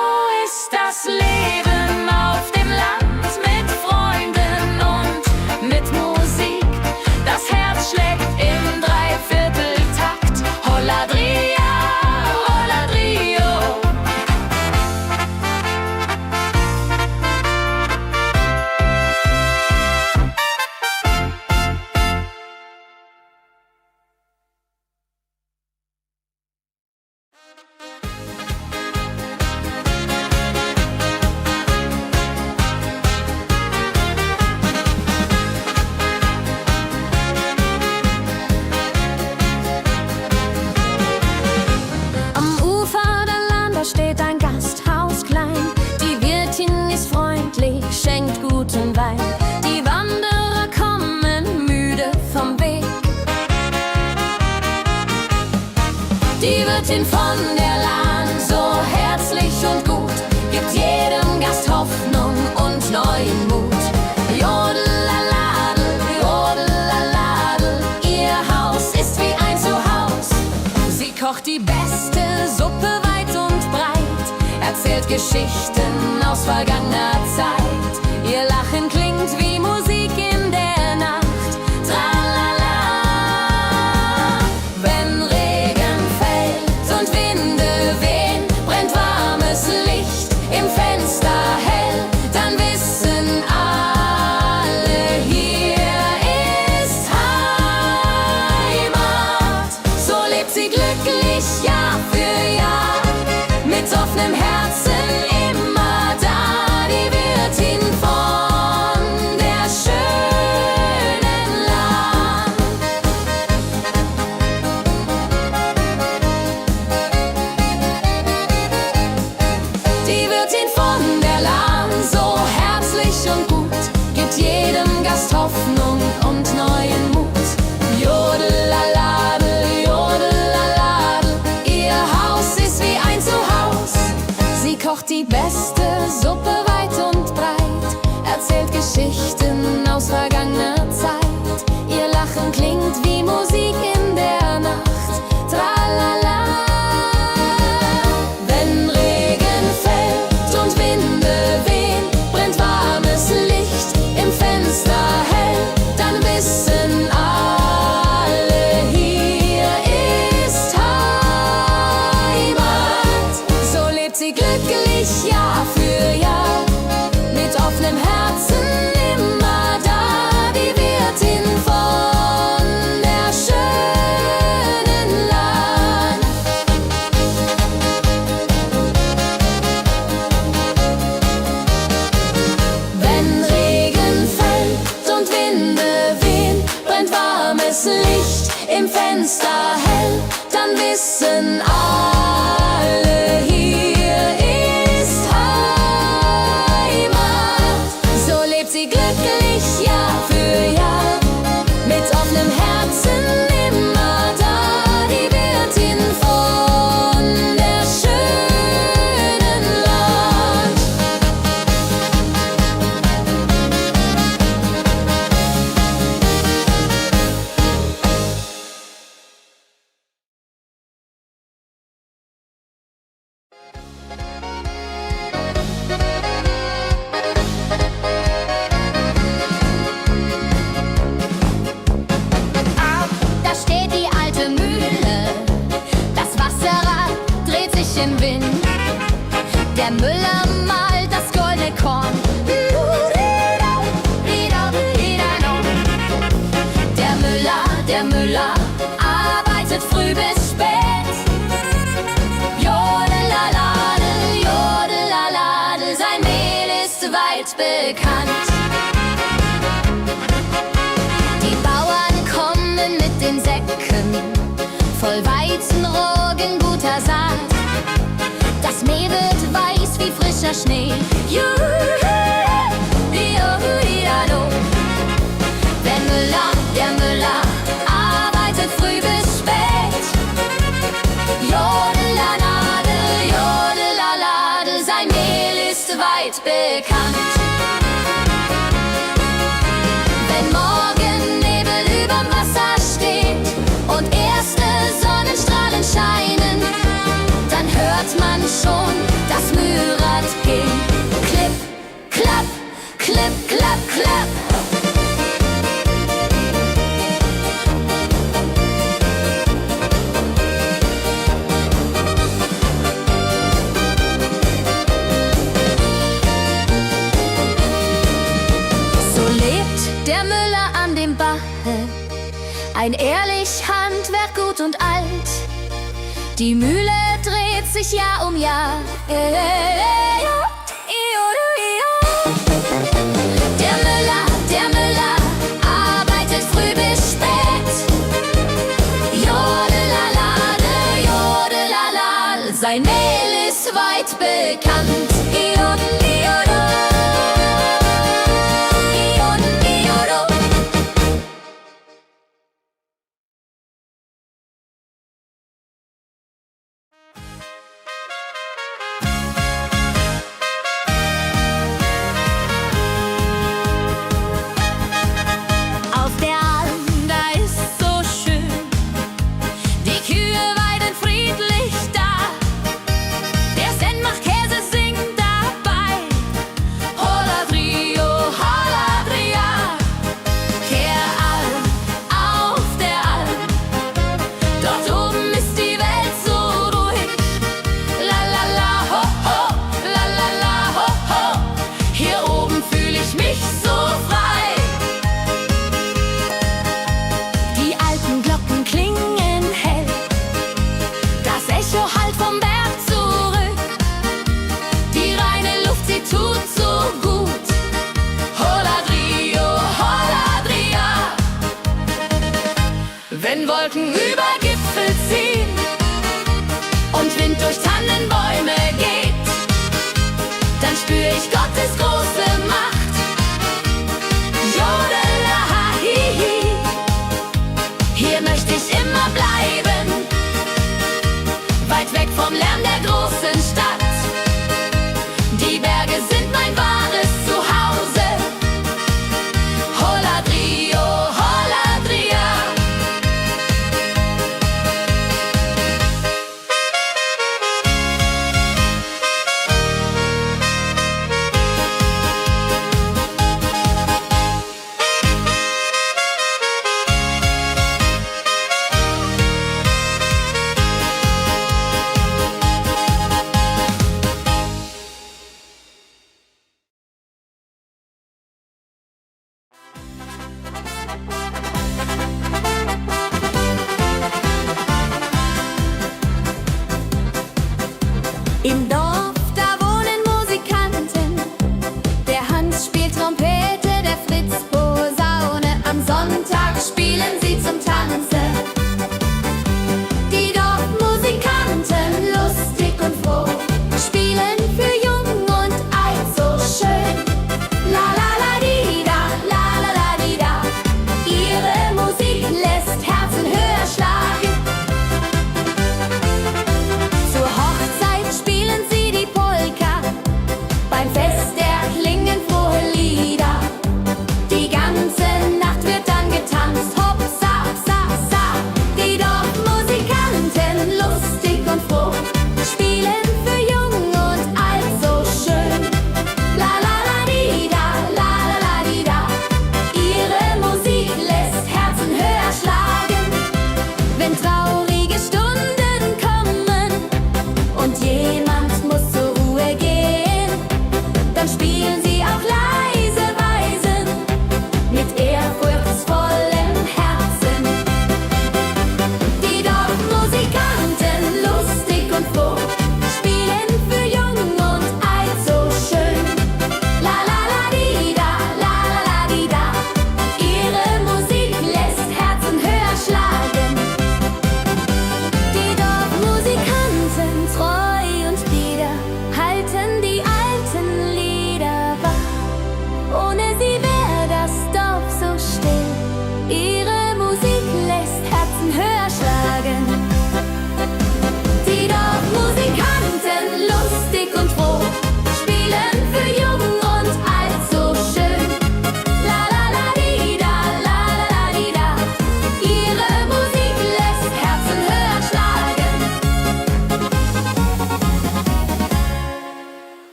ist das Leben auf dem Land mit Freunden und mit Musik. Das Herz schlägt im Dreivierteltakt. Holladria, Holladrio. Am Ufer der Lahn steht ein Gasthaus klein. Die Wirtin ist freundlich, schenkt guten Wein. Die Wanderer kommen müde vom Weg. Die Wirtin von der Lahn, so herzlich und gut, gibt jedem Gast Hoffnung und neuen Mut. Jodelaladel, jodelaladel, ihr Haus ist wie ein Zuhaus. Sie kocht die beste Suppe weit und breit, erzählt Geschichten aus vergangener Zeit. Ihr Lachen klingt wie Musik in der Nacht. Tralala. Wenn Regen fällt und Winde wehen, brennt warmes Licht im Fenster hell, dann wissen alle, hier ist Heimat. So lebt sie glücklich Jahr für Jahr, mit offenem Herzen immer da, die Wirtin von der schönen Lahn. Die Wirtin von der Lahn, so herzlich und gut, gibt jedem Gast Hoffnung und neuen Mut. Jodelaladel, jodelaladel, ihr Haus ist wie ein Zuhaus. Sie kocht die beste Suppe weit und breit, erzählt Geschichten aus vergangener Zeit. Ihr Lachen klingt wie Musik in der Nacht. Tralala. Wenn Regen fällt und Winde wehen, brennt warmes Licht im Fenster hell, dann wissen alle, hier ist Heimat. So lebt sie glücklich Jahr für Jahr, mit offenem Herzen immer da, die Wirtin von der schönen Lahn. Wenn Regen fällt und Winde wehen, brennt warmes Licht im Fenster hell, dann wissen alle, hier ist Heimat. So lebt sie glücklich Jahr für Jahr, mit offenem Herzen immer da, die Wirtin von der schönen Lahn. Da steht die alte Mühle, das Wasserrad dreht sich im Wind. Der Müller malt das goldene Korn. Der Müller arbeitet früh bis spät. Jodelaladel, jodelaladel, sein Mehl ist weit bekannt. Die Bauern kommen mit den Säcken, voll Weizenroggen, guter Saat. Das Mehl wird weiß wie frischer Schnee. Der Müller arbeitet weit bekannt. Wenn morgen Nebel überm Wasser steht und erste Sonnenstrahlen scheinen, dann hört man schon das Mühlrad gehen. Klipp, klapp, klipp, klapp, klapp. Der Müller an dem Bache, ein ehrlich Handwerk, gut und alt. Die Mühle dreht sich Jahr um Jahr. Der Müller arbeitet früh bis spät. Jodelalade, jodelala, sein Mehl ist weit bekannt. Wenn Wolken über Gipfel ziehen und Wind durch Tannenbäume geht, dann spür ich Gottes große Macht. Jodelahihi, hier möchte ich immer bleiben, weit weg vom Lärm der großen Stadt. Die Berge sind mein wahres Zuhause. Holadrio, Holadria.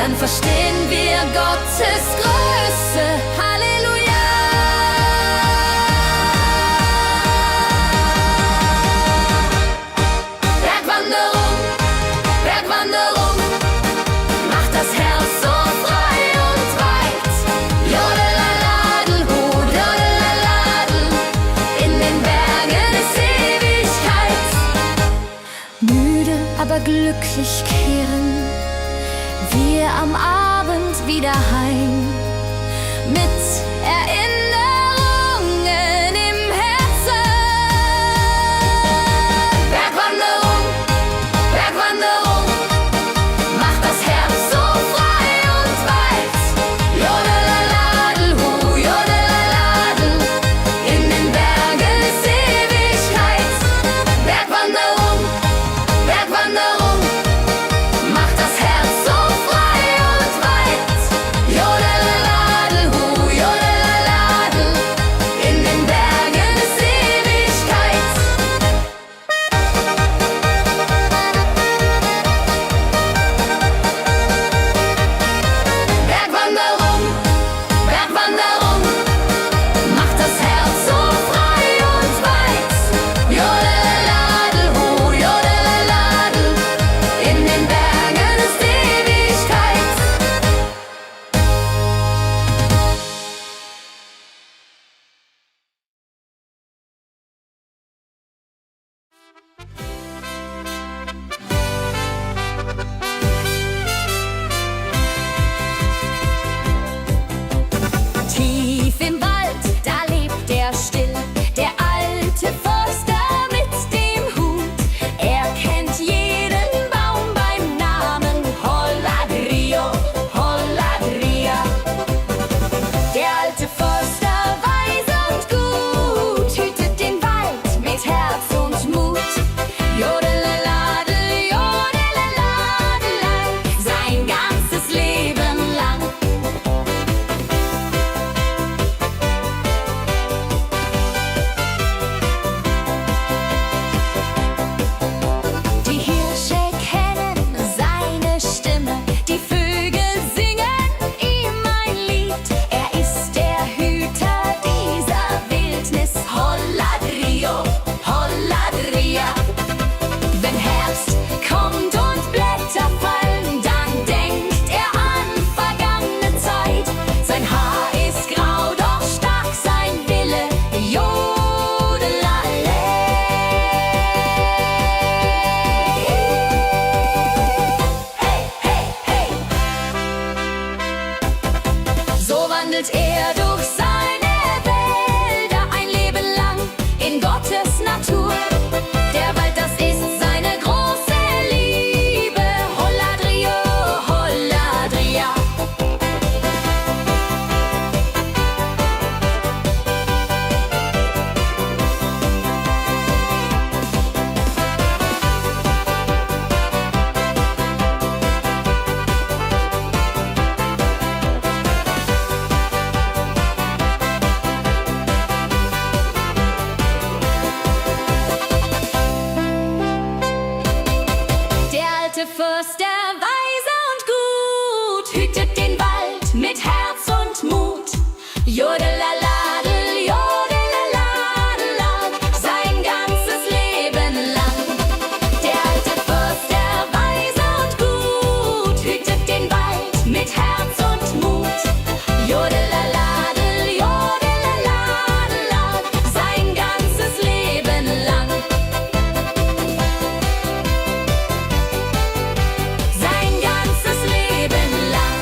dann verstehen wir Gottes Größe. Halleluja! Bergwanderung, Bergwanderung, macht das Herz so frei und weit. Jodelaladel, jodelaladel, in den Bergen ist Ewigkeit. Müde, aber glücklich kehren wir am Abend wieder heim mit Erinnerungen im Herzen. Bergwanderung, Bergwanderung, macht das Herz so frei und weit. Jodelaladel, jodelaladel, in den Bergen ist Ewigkeit. Bergwanderung, Bergwanderung, macht das Herz so frei und weit. Jodelaladel, jodelaladel, in den Bergen ist Ewigkeit. Bergwanderung, Bergwanderung, macht das Herz so frei und weit. Jodelaladel, jodelaladel, in den Bergen ist Ewigkeit. Tief im Wald, da lebt er still, der alte Förster mit dem Hut. Er kennt jeden Baum beim Namen, Holladrio, Holladria. Der alte Förster, weise und gut, hütet den Wald mit Herz und Mut. Jodelaladel, jodelaladel, sein ganzes Leben lang. Die Hirsche kennen seine Stimme, die Vögel singen ihm ein Lied. Er ist der Hüter dieser Wildnis, Holladrio, Holladria. Wenn Herbst kommt und Blätter fallen, dann denkt er an vergangene Zeit. Sein Haar ist grau, doch stark sein Wille, Jodelale. Hey, hey, hey! So wandelt er durch seine Wälder ein Leben lang in Gottes Natur. Der Wald, das ist seine große Liebe, Holladrio, Holladria. Der alte Förster, weise und gut, hütet den Wald mit Herz und Mut. Jodelaladel, jodelaladel, sein ganzes Leben lang. Der alte Förster, weise und gut, hütet den Wald mit Herz und Mut. Jodelaladel, jodelaladel, sein ganzes Leben lang. Sein ganzes Leben lang.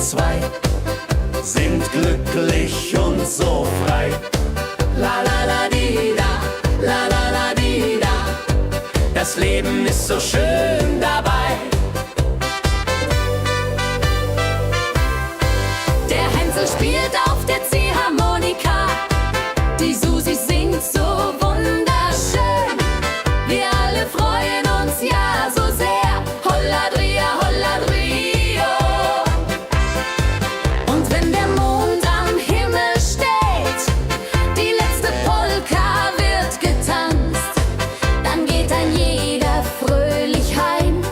zwei sind glücklich und so frei. La la la di da, la la la di da. Das Leben ist so schön dabei. Der Hänsel spielt auf der Ziehharmonika. Die Susi singt so wunderschön. Wir alle freuen uns ja so sehr. Holladria, Holladrio. Und wenn der Mond am Himmel steht, die letzte Polka wird getanzt, dann geht ein jeder fröhlich heim.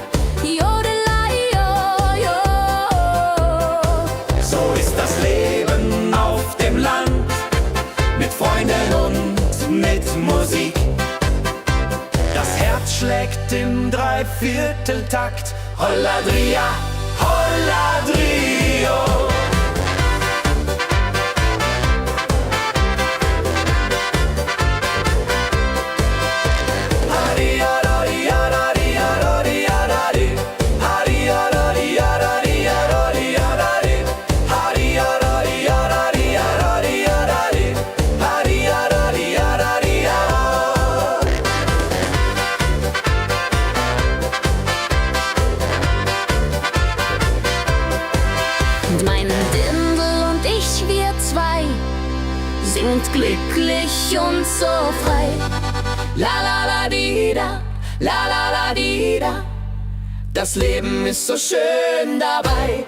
Jodelei, jo, jo. So ist das Leben auf dem Land, mit Freunden und mit Musik. Das Herz schlägt im Dreivierteltakt. Holladria, Holladrio. Und mein Dindel und ich, wir zwei, sind glücklich und so frei. La la la di da, la la la di da. Das Leben ist so schön dabei.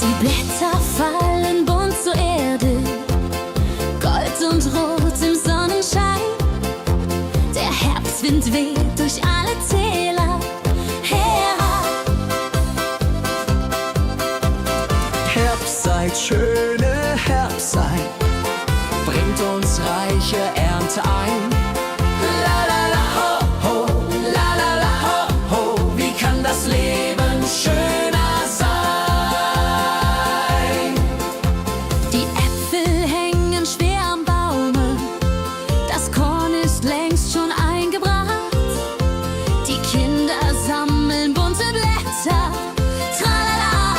Die Blätter fallen bunt zur Erde, Gold und Rot im Sonnenschein. Der Herbstwind weht durch alle Täler her. Herbstzeit, schöne Herbstzeit, bringt uns reiche Ernte ein. La la la ho ho, la la la ho ho, wie kann das Leben schöner sein? Die Äpfel hängen schwer am Baume, das Korn ist längst schon eingebracht. Die Kinder sammeln bunte Blätter, tralala.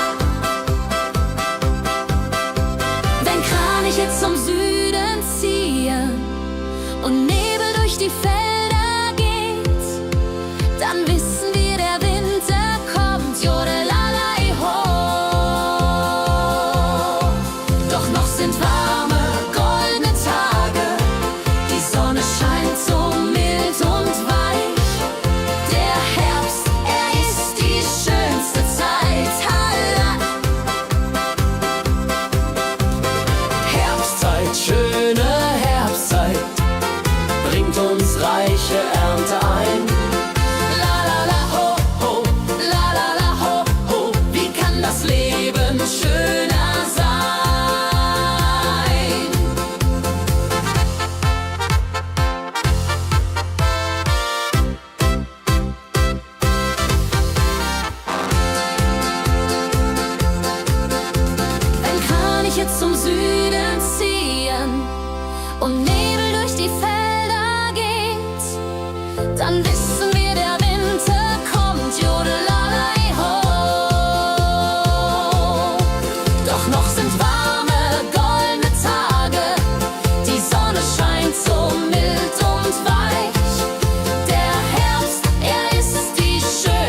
Wenn Kraniche zum Süden ziehen und Nebel durch die Felder geht, dann wissen wir, der Winter kommt. Jodelalei ho. Doch noch sind warme, goldene Tage, die Sonne scheint so mild und weich. Der Herbst, er ist die schönste Zeit. Halla. Herbstzeit, schöne Herbstzeit, bringt uns reiche Ernte ein. La la la ho ho, la la la ho ho, wie kann das Leben schöner sein? Wenn Kraniche zum Süden ziehen und Nebel durch die Felder geht, dann wissen wir, der Winter kommt. Jodelalei ho. Doch noch sind warme, goldene Tage, die Sonne scheint so mild und weich. Der Herbst, er ist die schönste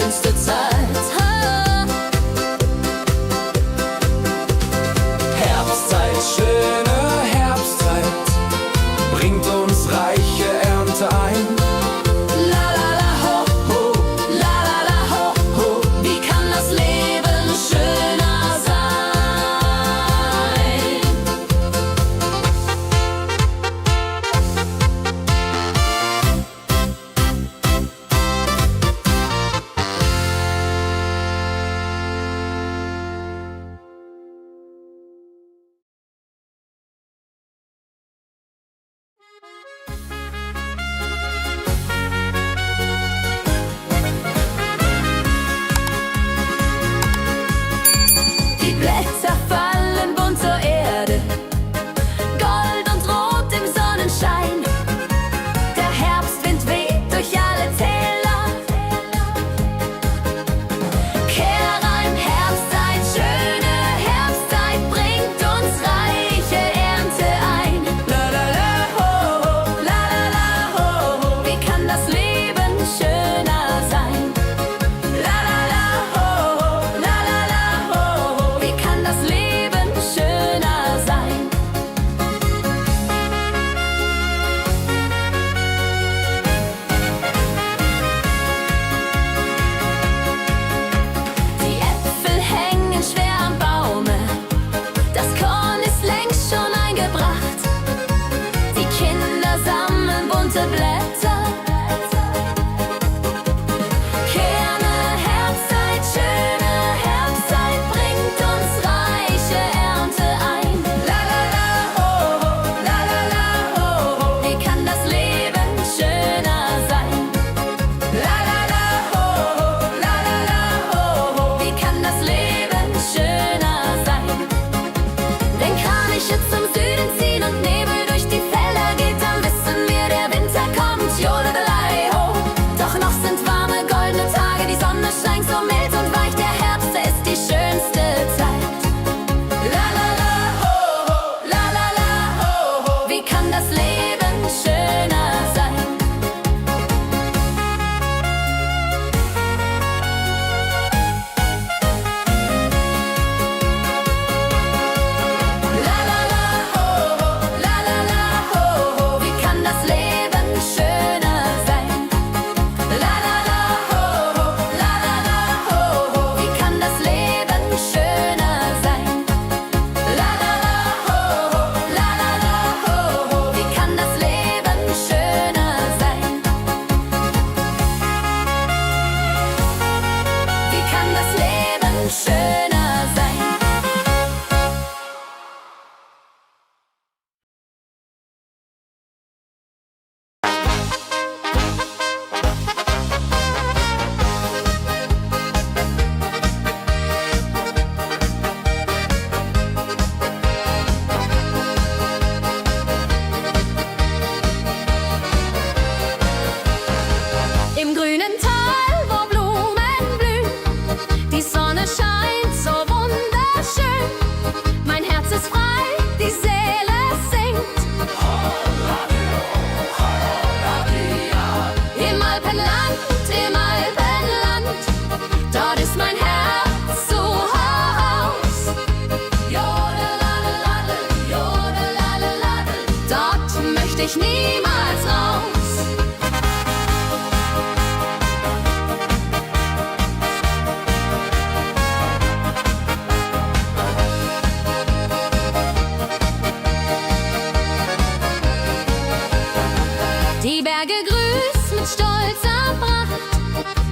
Grüß mit Stolz erbracht.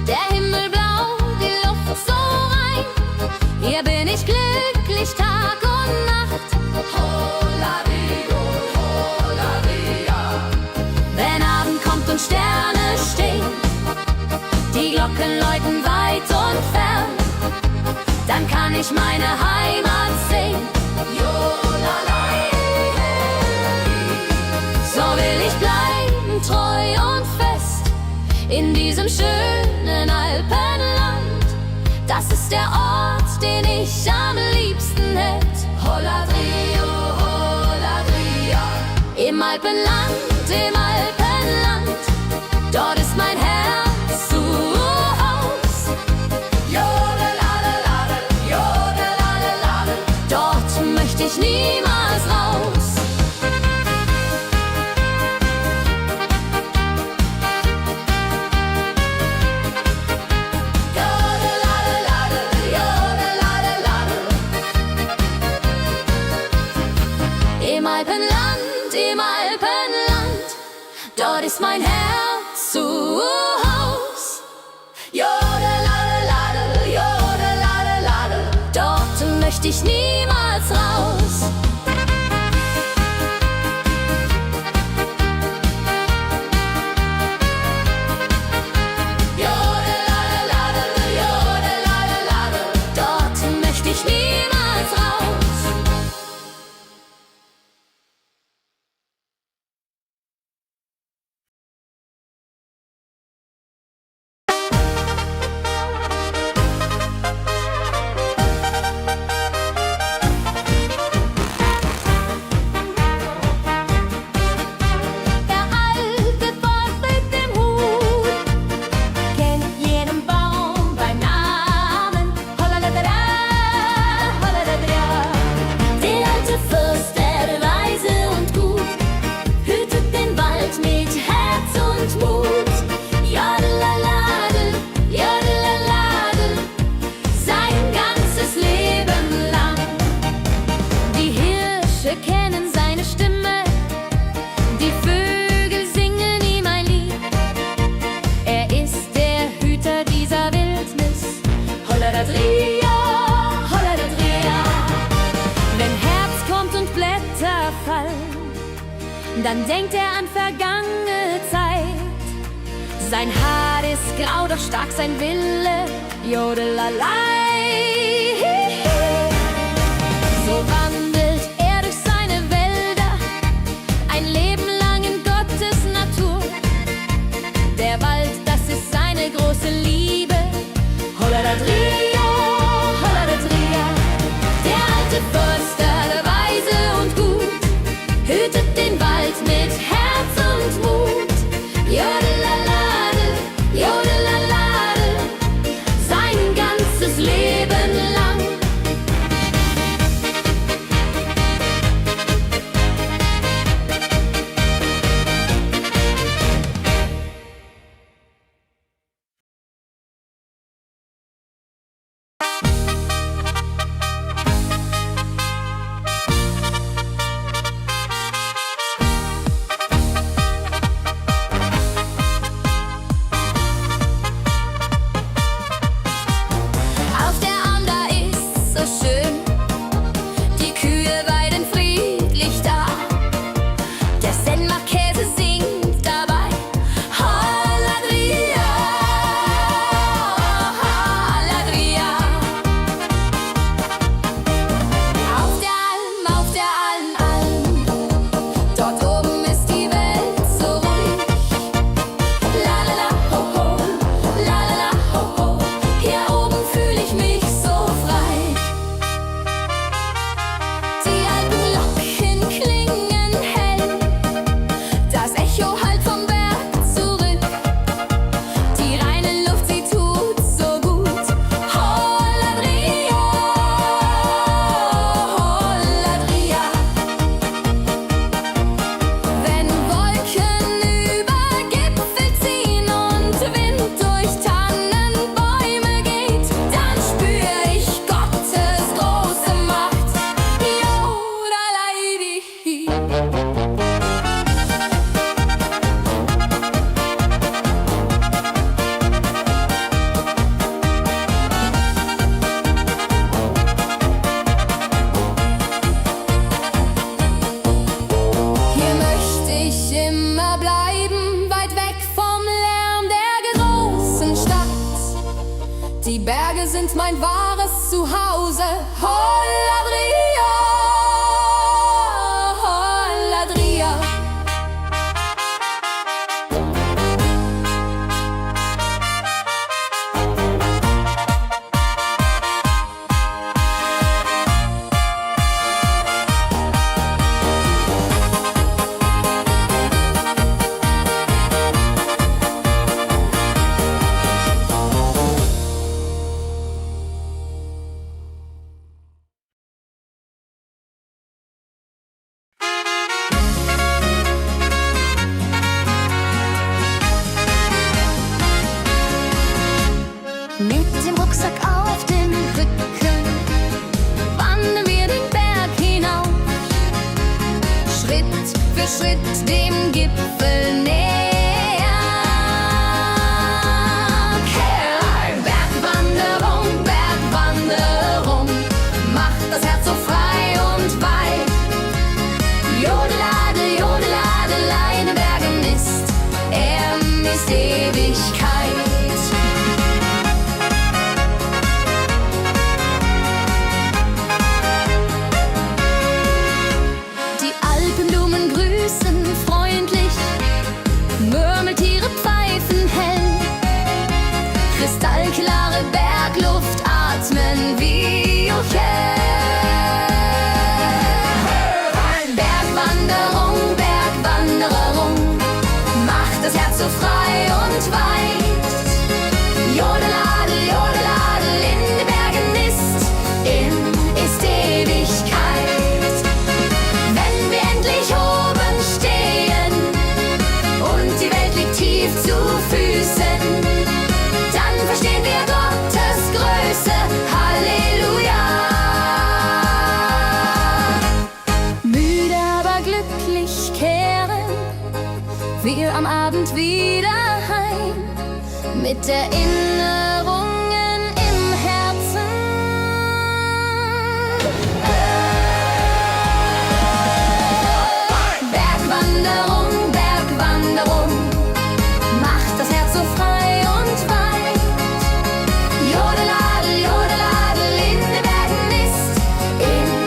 Der Himmel blau, die Luft so rein. Hier bin ich glücklich Tag und Nacht. Holario, Holaria. Wenn Abend kommt und Sterne stehen, die Glocken läuten weit und fern, dann kann ich meine Heimat sehen. So will ich bleiben, treu und fest, in diesem schönen Alpenland. Das ist der Ort, den ich am liebsten hätt. Holadrio, Holadria. Im Alpenland, dort ist mein Herz zu Haus. Jodeladel, jodeladel, Dort möchte ich niemals raus. Im Alpenland, dort ist mein Herz zu Haus. Jodeladel, jodeladel, Dort möchte ich niemals raus. jodeladel, jodeladel. Dort möchte ich niemals raus. Der alte Forst mit dem Hut kennt jeden Baum beim Namen. Hollaladada, hollaladada. Der alte Fürst, der weise und gut, hütet den Wald mit Herz und Mut. Jodelalade, jodelalade, sein ganzes Leben lang. Die Hirsche kennen seine Stimme, die Vögel singen ihm ein Lied. Er ist der Hüter dieser Wildnis. Holladadria, holladadria. Wenn Herbst kommt und Blätter fallen, dann denkt er an vergangene Zeit. Sein Haar ist grau, doch stark sein Wille. Jodelalei. So wandelt er durch seine Wälder, ein Leben lang in Gottes Natur. Der Wald, das ist seine große Liebe. Holladadria, holladadria. Der alte Förster, der weise und gut, hütet den Wald mit Herz und Mut. Jodelalade, jodelalade, sein ganzes Leben Berge sind mein wahres Zuhause. Holladria, Holladria. Mit dem Rucksack auf dem Rücken wandern wir den Berg hinauf, Schritt für Schritt dem Gipfel näher. Okay. Bergwanderung, Bergwanderung, macht das Herz so frei und weit. Jodeladel, Jodeladel, in den Bergen ist Ewigkeit. Murmeltiere pfeifen hell, kristallklare Bergluft atmen wie okay. Bergwanderung, Bergwanderung, macht das Herz so frei und weit. Jodeladel, Jodeladel, in den Bergen ist Ewigkeit. Wenn wir endlich oben stehen und die Welt liegt tief zu Füßen, dann verstehen wir Gottes Größe. Halleluja! Müde, aber glücklich kehren wir am Abend wieder heim, mit Erinnerungen im Herzen. Bergwanderung, Bergwanderung, macht das Herz so frei und weit. Jodeladel, Jodeladel, in den Bergen ist Ewigkeit.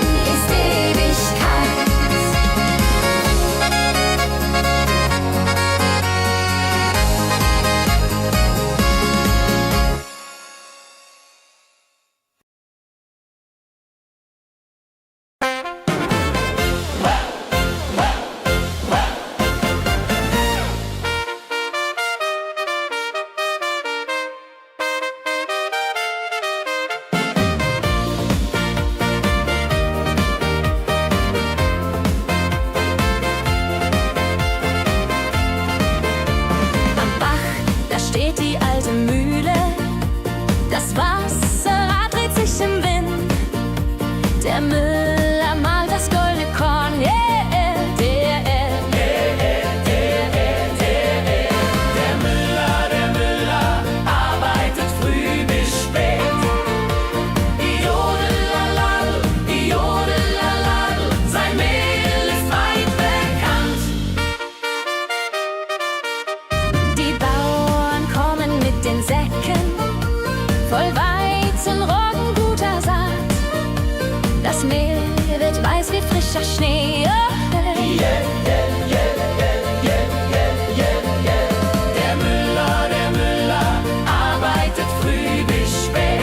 Am Bach, da steht die alte Mühle. Das Wasserrad dreht sich im Wind. Der Müller malt das goldene Korn. Yeah, Der Müller arbeitet früh bis spät. Jodelalal, Jodelalal, sein Mehl ist weit bekannt. die Bauern kommen mit den Säcken voll Weizen, Roggen, guter Saat. Das Mehl wird weiß wie frischer Schnee. Oh, hey. Der Müller arbeitet früh bis spät.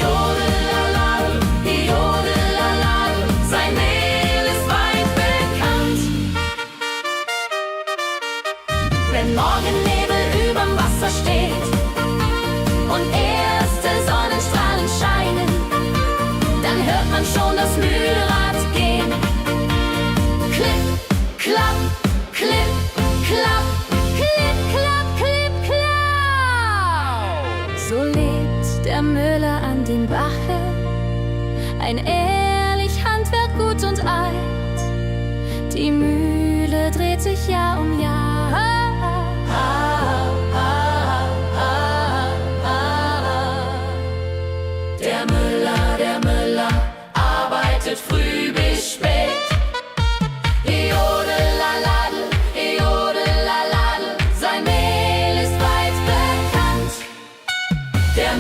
Jodelalal, Jodelalal, sein Mehl ist weit bekannt. Wenn Morgennebel überm Wasser steht und erste Sonnenstrahlen scheinen, dann hört man schon das Mühlrad gehen. Klipp, klapp, klipp, klapp, klipp, klapp, klipp, klapp. So lebt der Müller an dem Bache, ein ehrlich Handwerk, gut und alt. Die Mühle dreht sich Jahr um Jahr. Der Müller arbeitet früh bis spät. Jodelalal, Jodelalal, sein Mehl ist weit bekannt. Der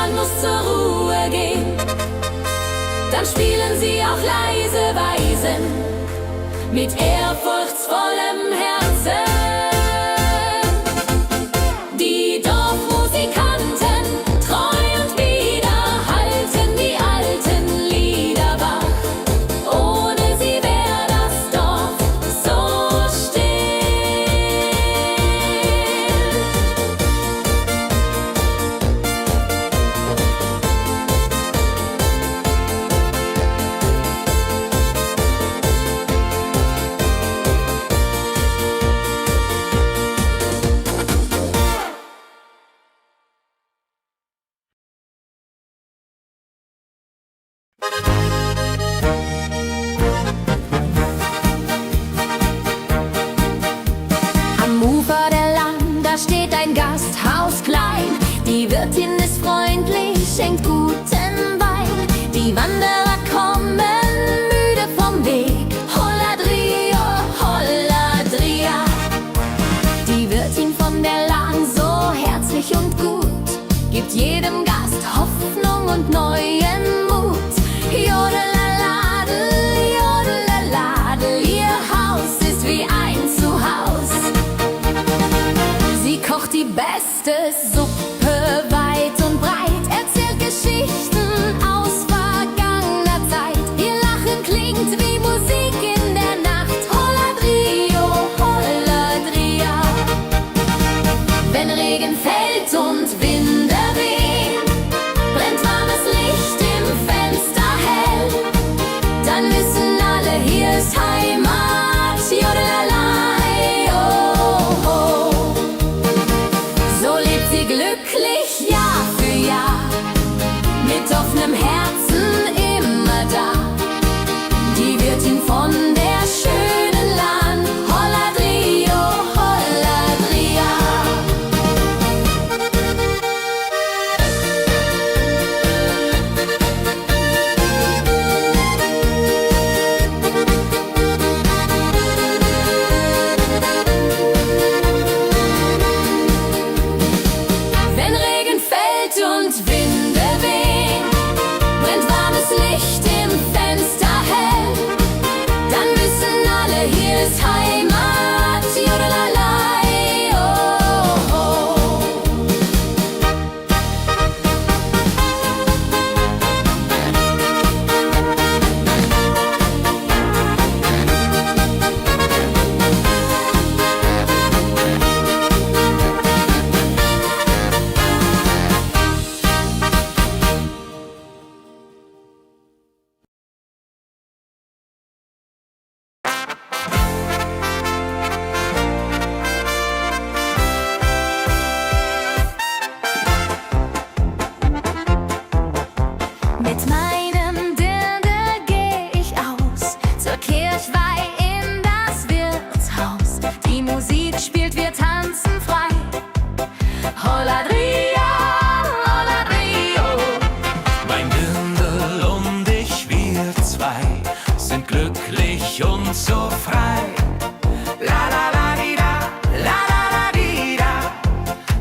man muss zur Ruhe gehen, dann spielen sie auch leise Weisen mit ehrfurchtsvollem Herzen. Die Dorfmusikanten, treu und wieder, halten die alten Lieder wach. Ohne sie wär das Dorf so still. Am Ufer der Lahn, da steht ein Gasthaus klein. Die Wirtin ist freundlich, schenkt guten Wein. Die Wanderer kommen müde vom Weg. Holladrio, Holladria. Die Wirtin von der Lahn, so herzlich und gut, gibt jedem Gast Hoffnung und neuen Mut. Jodelaladel, jodelaladel, ihr Haus ist wie ein Zuhause. Sie kocht die beste Suppe weit und breit, erzählt Geschichten aus vergangener Zeit. Ihr Lachen klingt wie Musik in der Nacht. Holladrio, Holladria. Wenn Regen fällt und Winde wehen, brennt warmes Licht im Fenster hell, dann wissen alle, hier ist Heimat. Jodelalei, oh, oh. So lebt sie glücklich Jahr für Jahr, mit offenem Herzen immer da. Die Wirtin von der schönen Lahn, Holladrio, Holladria. Wenn Regen fällt und Winde wehen, brennt warmes Licht im Fenster hell, dann wissen alle, hier ist Heimat. Jodelalei, oh, oh. Mit meinem Dirndl geh ich aus zur Kirchweih in das Wirtshaus. Die Musik spielt, wir tanzen frei. Holladria, Holladrio. Mein Dirndl und ich, wir zwei, sind glücklich und so frei. La la la di da, la la la di da.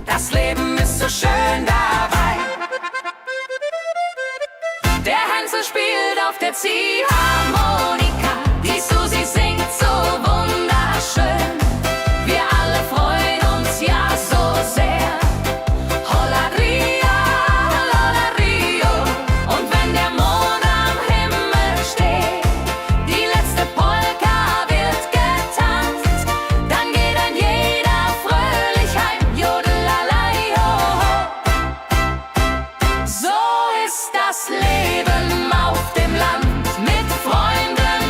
Das Leben ist so schön dabei. Der Hänsel spielt auf der Ziehharmonika, die Susi singt so wunderschön. Wir alle freuen uns ja so sehr. Holladria, Holladrio. Und wenn der Mond am Himmel steht, die letzte Polka wird getanzt, dann geht ein jeder fröhlich heim. Jodelalei, ho, ho. So ist das Leben auf dem Land, mit Freunden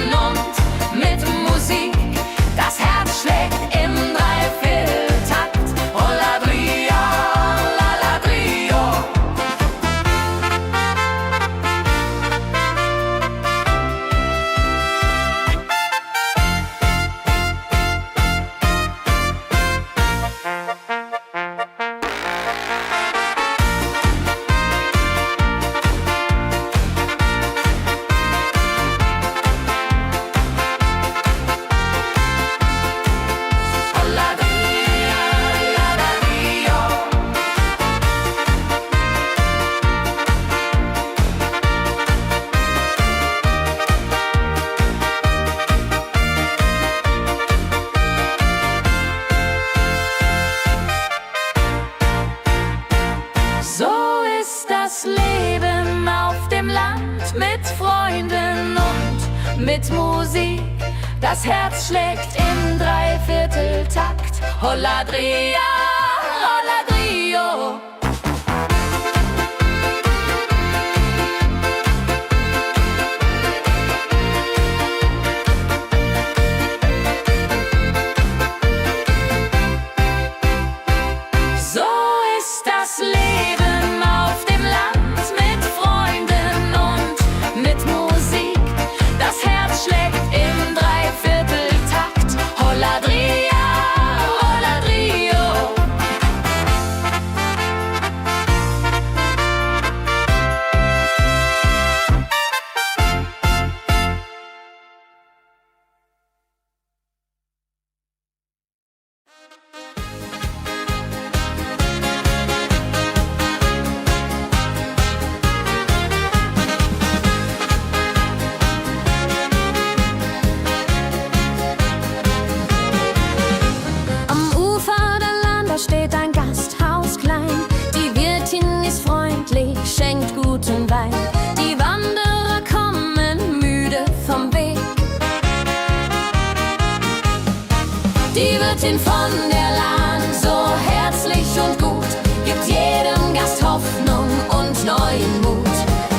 mit Freunden und mit Musik. Das Herz schlägt im Dreivierteltakt. Holladria, Holladrio. So ist das Leben auf dem Land mit Freunden und mit Musik. Das Herz schlägt im Dreivierteltakt. Holladria, Holladrio. Am Ufer der Lahn, da steht ein Gasthaus klein. Die Wirtin ist freundlich, schenkt guten Wein. Die Wanderer kommen müde vom Weg. Die Wirtin von der Lahn, so herzlich und gut, gibt jedem Gast Hoffnung und neuen Mut.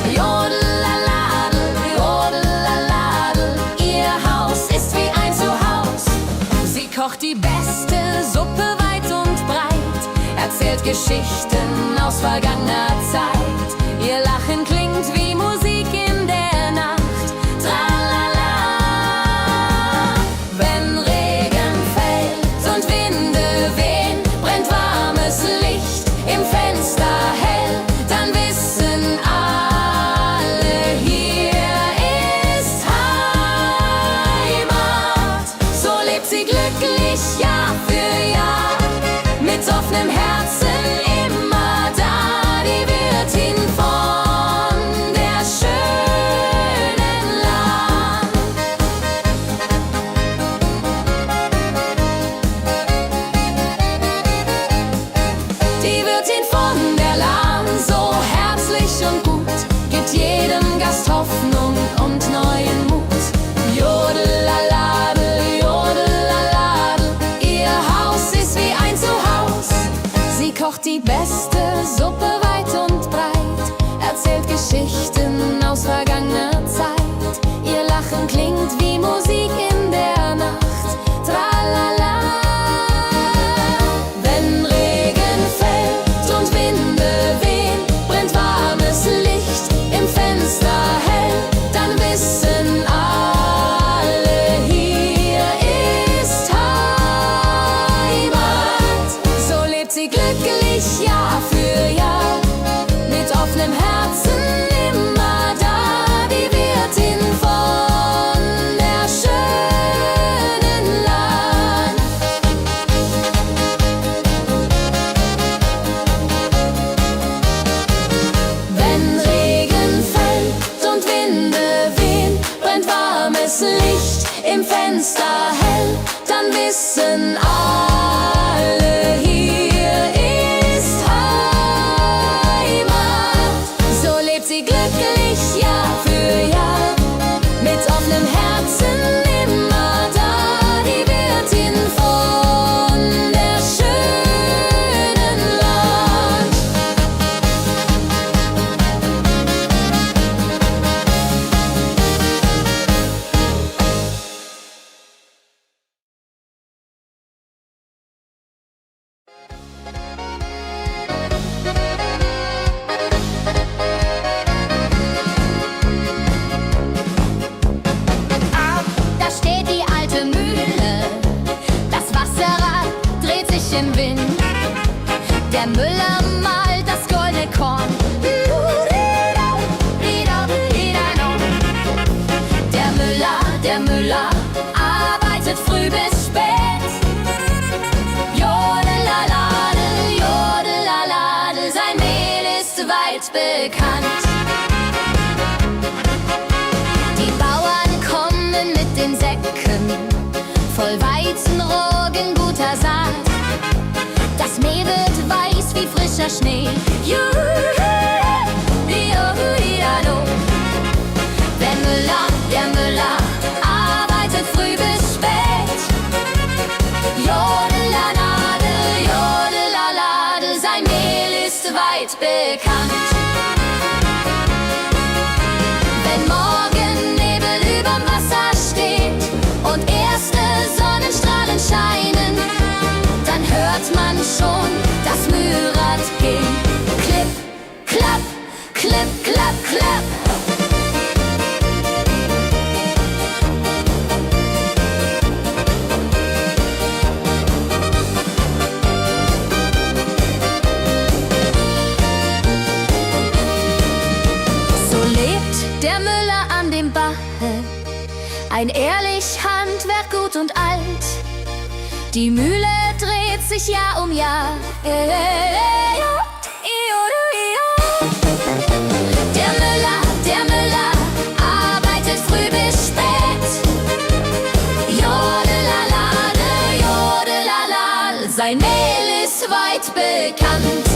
Jodelaladel, jodelaladel, ihr Haus ist wie ein Zuhaus. Sie kocht die beste Suppe weit und breit, erzählt Geschichten aus vergangener Zeit. Ihr Lachen klingt wie Musik in der Nacht. Tralala. Wenn Regen fällt und Winde wehen, brennt warmes Licht im Fenster hell, dann wissen alle, hier ist Heimat. So lebt sie glücklich Jahr für Jahr, mit offenem Herzen immer da, die Wirtin von der schönen Lahn. Die Wirtin von der Lahn, so herzlich und gut, gibt jedem Gast Hoffnung und neuen Mut. Jodelaladel, jodelaladel, ihr Haus ist wie ein Zuhaus. Sie kocht die beste Suppe weit und breit, erzählt Geschichten aus vergangener Zeit. Ihr Lachen klingt wie Musik in der Nacht. Tralala. Wenn Regen fällt und Winde wehen, brennt warmes Licht im Fenster hell, dann wissen alle, hier ist Heimat. So lebt sie glücklich Jahr für Jahr, mit offenem Herzen immer da, die Wirtin von der schönen Lahn. Wenn Regen fällt und Winde wehen, brennt warmes Licht im Fenster hell, dann wissen alle, hier ist Heimat. So lebt sie glücklich Jahr für Jahr, mit offenem Herzen immer da, die Wirtin von der schönen Land. Da steht die alte Mühle, das Wasserrad dreht sich im Wind. Der Müller malt das goldene Korn. Der Müller arbeitet früh bis spät. Jodelaladel, jodelaladel, sein Mehl ist weit bekannt. Die Bauern kommen mit den Säcken voll Weizenroggen, guter Saat. Das Mehl wird weiß wie frischer Schnee. bekannt. Wenn Morgennebel überm Wasser steht und erste Sonnenstrahlen scheinen, dann hört man schon das Mühlrad gehen. Klipp, klapp, klipp, klapp, klapp. Der Müller an dem Bache, ein ehrlich Handwerk, gut und alt. Die Mühle dreht sich Jahr um Jahr. Der Müller arbeitet früh bis spät. Jodelalade, jodelala, sein Mehl ist weit bekannt.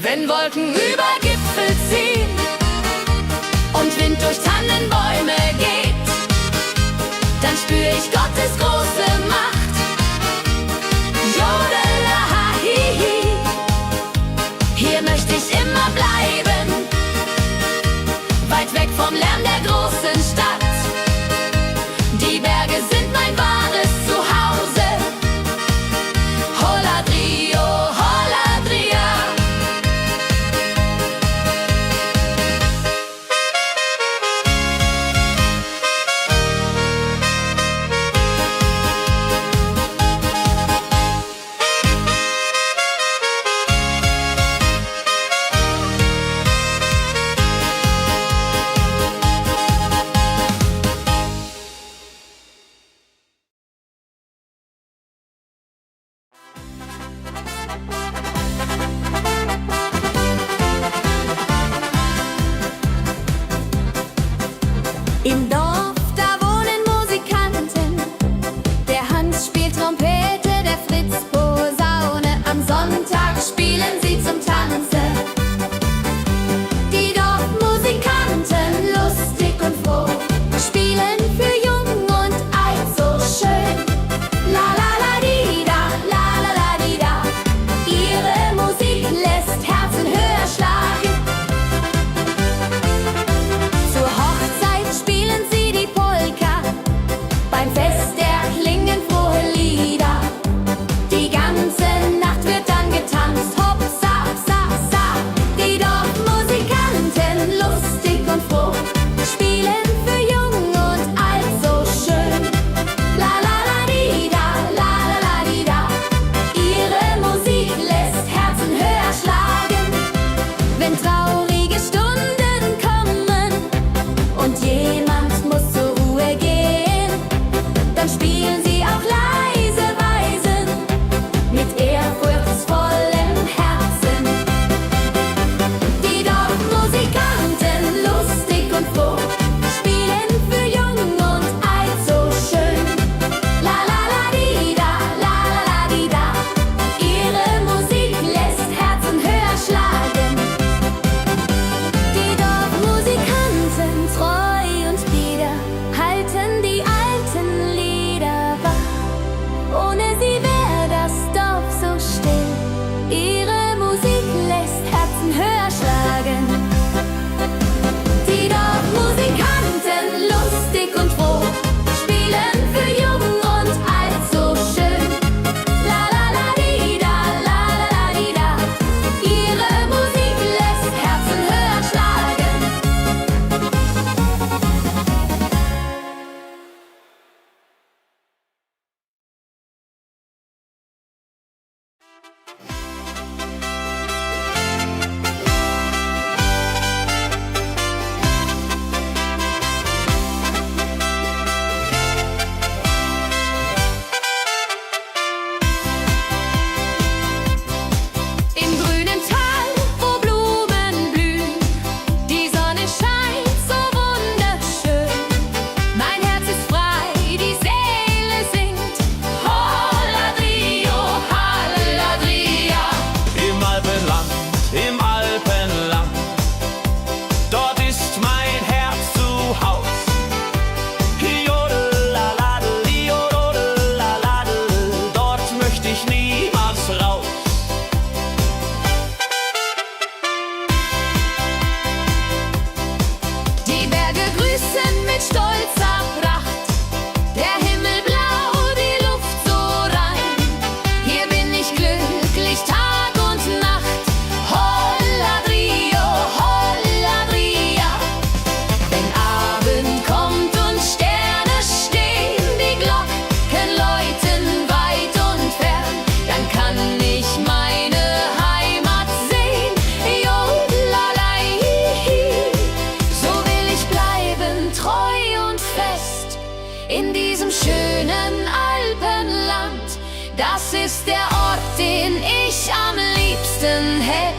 Wenn Wolken über Gipfel ziehen und Wind durch Tannenbäume geht, dann spür ich Gottes große Macht. Jodelahihi, hier möchte ich immer bleiben, weit weg vom Lärm der großen Stadt. Die Berge sind mein wahres Zuhause. Holadrio, Holadria. Das ist der Ort, den ich am liebsten hätt.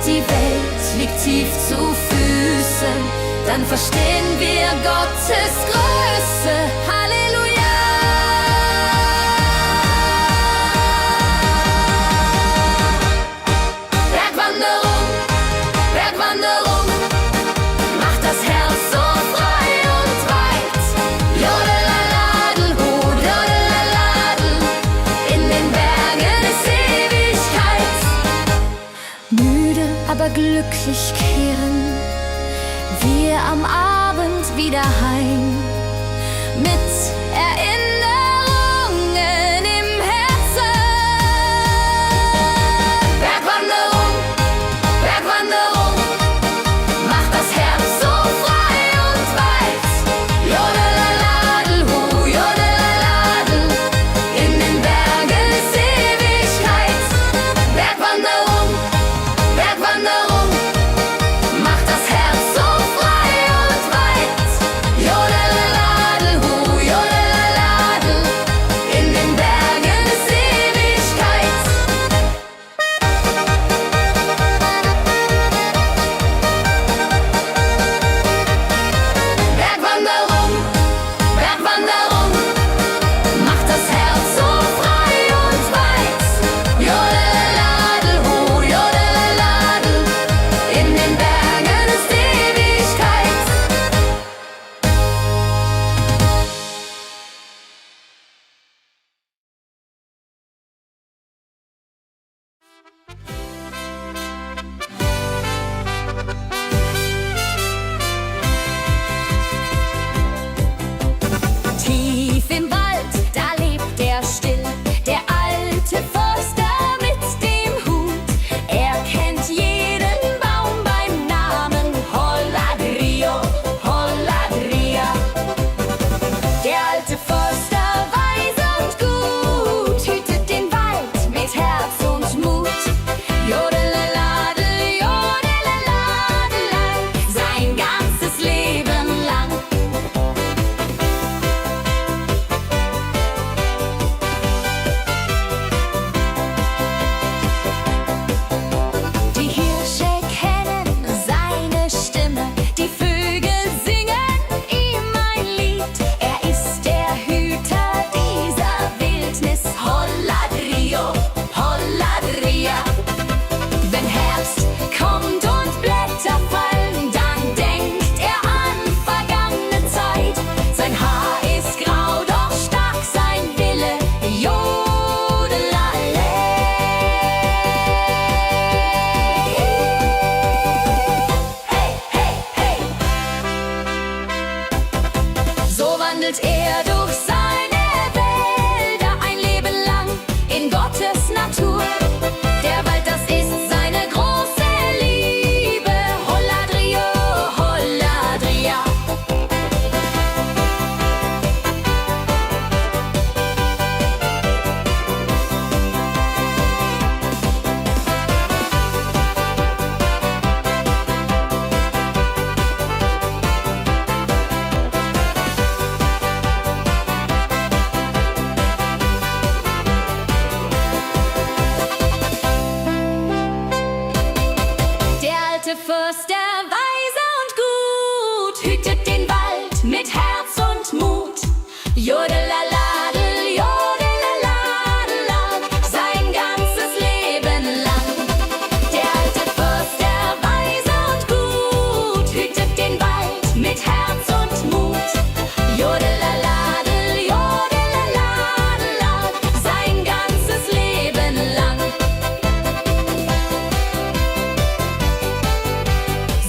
Die Welt liegt tief zu Füßen, dann verstehen wir Gottes Größe. Halleluja! Bergwanderung, Bergwanderung, macht das Herz so frei und weit. Jodelaladel, jodelaladel, in den Bergen ist Ewigkeit. Müde, aber glücklich kehren wir am Abend wieder heim, mit Erinnerungen im Herzen. Bergwanderung, Bergwanderung, macht das Herz so frei und weit. Jodelaladel, jodelaladel, in den Bergen ist Ewigkeit. Bergwanderung, Bergwanderung, macht das Herz so frei und weit. Jodelaladel, jodelaladel, in den Bergen ist Ewigkeit. Bergwanderung, Bergwanderung, macht das Herz so frei und weit. Jodelaladel, jodelaladel, in den Bergen ist Ewigkeit. Tief im Wald, da lebt er still, der alte Förster mit dem Hut. Er kennt jeden Baum beim Namen, Holladrio, Holladria. Der alte Förster, weise und gut, hütet den Wald mit Herz und Mut. Förster weise und gut, hütet den Wald mit Herz und Mut. Jodelaladel, jodelaladel, sein ganzes Leben lang. Der alte Förster weise und gut, hütet den Wald mit Herz und Mut. Jodelaladel, jodelaladel, sein ganzes Leben lang.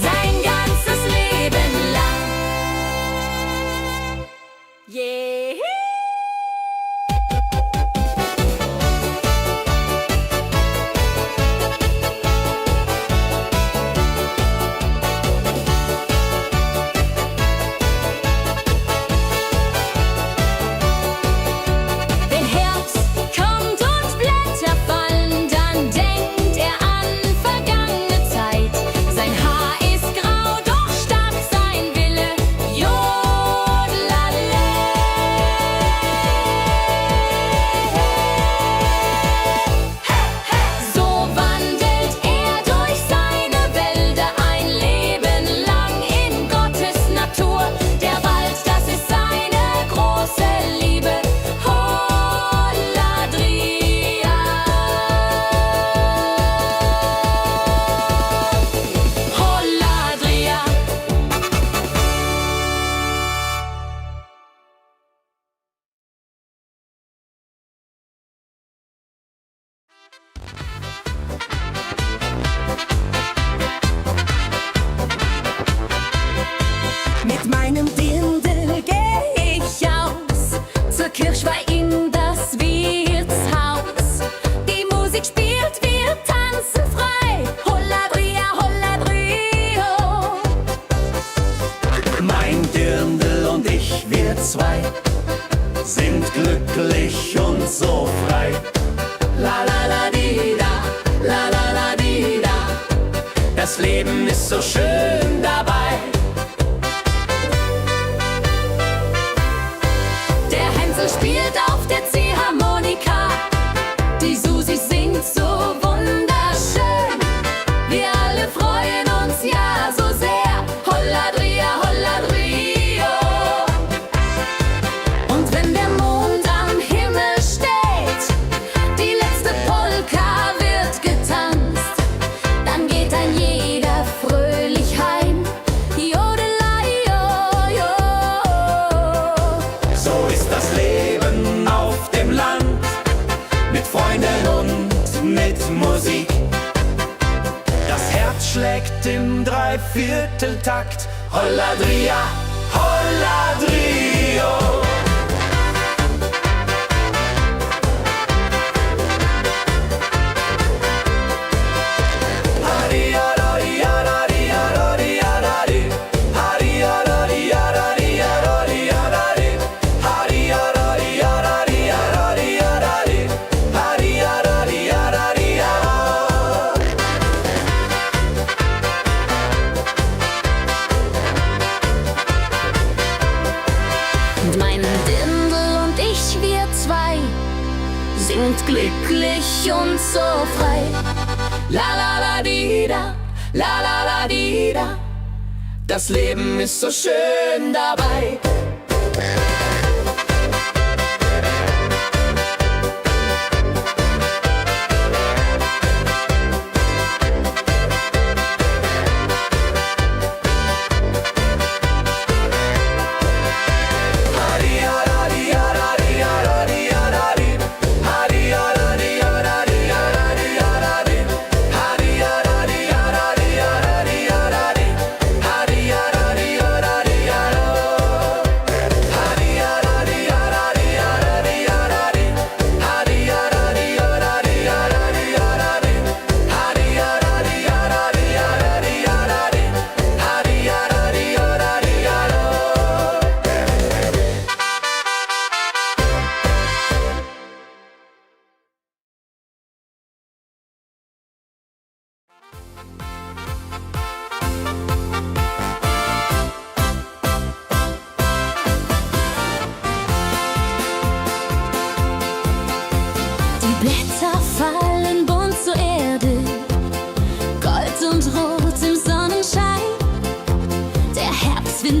Sein ganzes Leben lang. Yeah. Wenn Herbst kommt und Blätter fallen, dann denkt er an vergangene Zeit. Sein Haar ist grau, doch stark sein Wille. Jodelale. So wandelt er durch seine Wälder ein Leben lang in Gottes Natur. Der Wald, das ist seine große Liebe. Holladria. Holladria. Mit meinem Dirndl geh ich aus zur Kirchweih in das Wirtshaus. Die Musik spielt, wir tanzen frei. Holladria, holladrio. Mein Dirndl und ich, wir zwei, sind glücklich und so frei. La la la di da, la la la di da. Das Leben ist so schön dabei. Der Hänsel spielt auf der Ziehharmonika. Die Susi singt so wunderschön. Wir alle freuen uns ja so sehr. Holladria, holladrio. Und wenn der Mond am Himmel steht, die letzte Polka wird getanzt, dann geht ein jeder fröhlich heim. Jodelei, jo, jo. So ist das Leben auf dem Land, mit Freunden und mit Musik. Das Herz schlägt im Dreivierteltakt. Holladria, holladrio. Und mein Dirndl und ich, wir zwei, sind glücklich und so frei. La la la di da, la la la di da. Das Leben ist so schön dabei.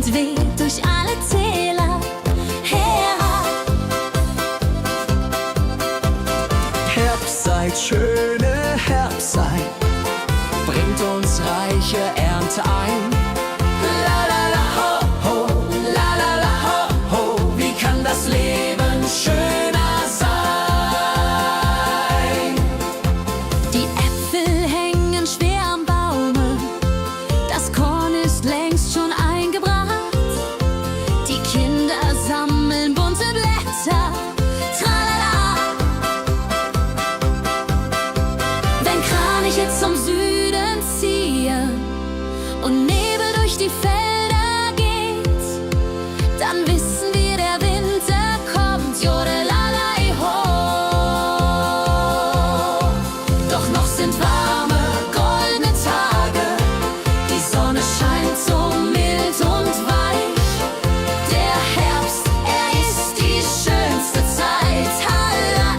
und weht durch alle Täler herab. Herbstzeit, schöne Herbstzeit, bringt uns reiche Ernte ein. La la la ho ho, la la la ho ho, wie kann das Leben schöner sein? Die Äpfel hängen schwer am Baume, das Korn ist längst schon eingebracht. Die Kinder sammeln bunte Blätter, tralala. Wenn Kraniche zum Süden ziehen und Nebel durch die Felder geht, dann wissen wir, der Winter kommt, jodelalai ho. Doch noch sind warme, goldene Tage, die Sonne scheint so mild und weich. Der Herbst, er ist die schönste Zeit, halla.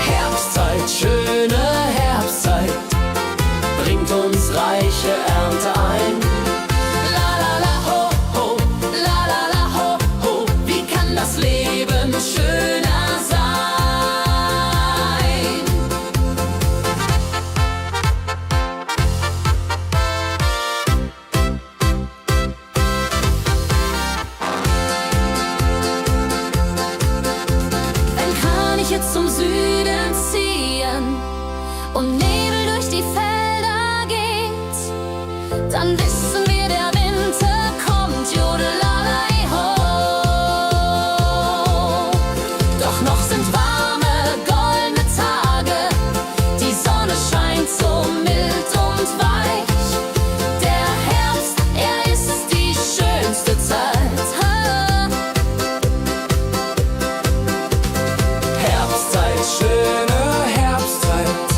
Herbstzeit, schöne Herbstzeit, bringt uns reiche Ernte ein. La la la ho ho, la la la ho ho, wie kann das Leben schöner sein? Wenn Kraniche zum Süden ziehen und Nebel durch die Felder geht, dann wissen wir, der Winter kommt, jodelalai ho. Doch noch sind warme, goldene Tage, die Sonne scheint so mild und weich. Der Herbst, er ist die schönste Zeit. Herbstzeit, schöne Herbstzeit,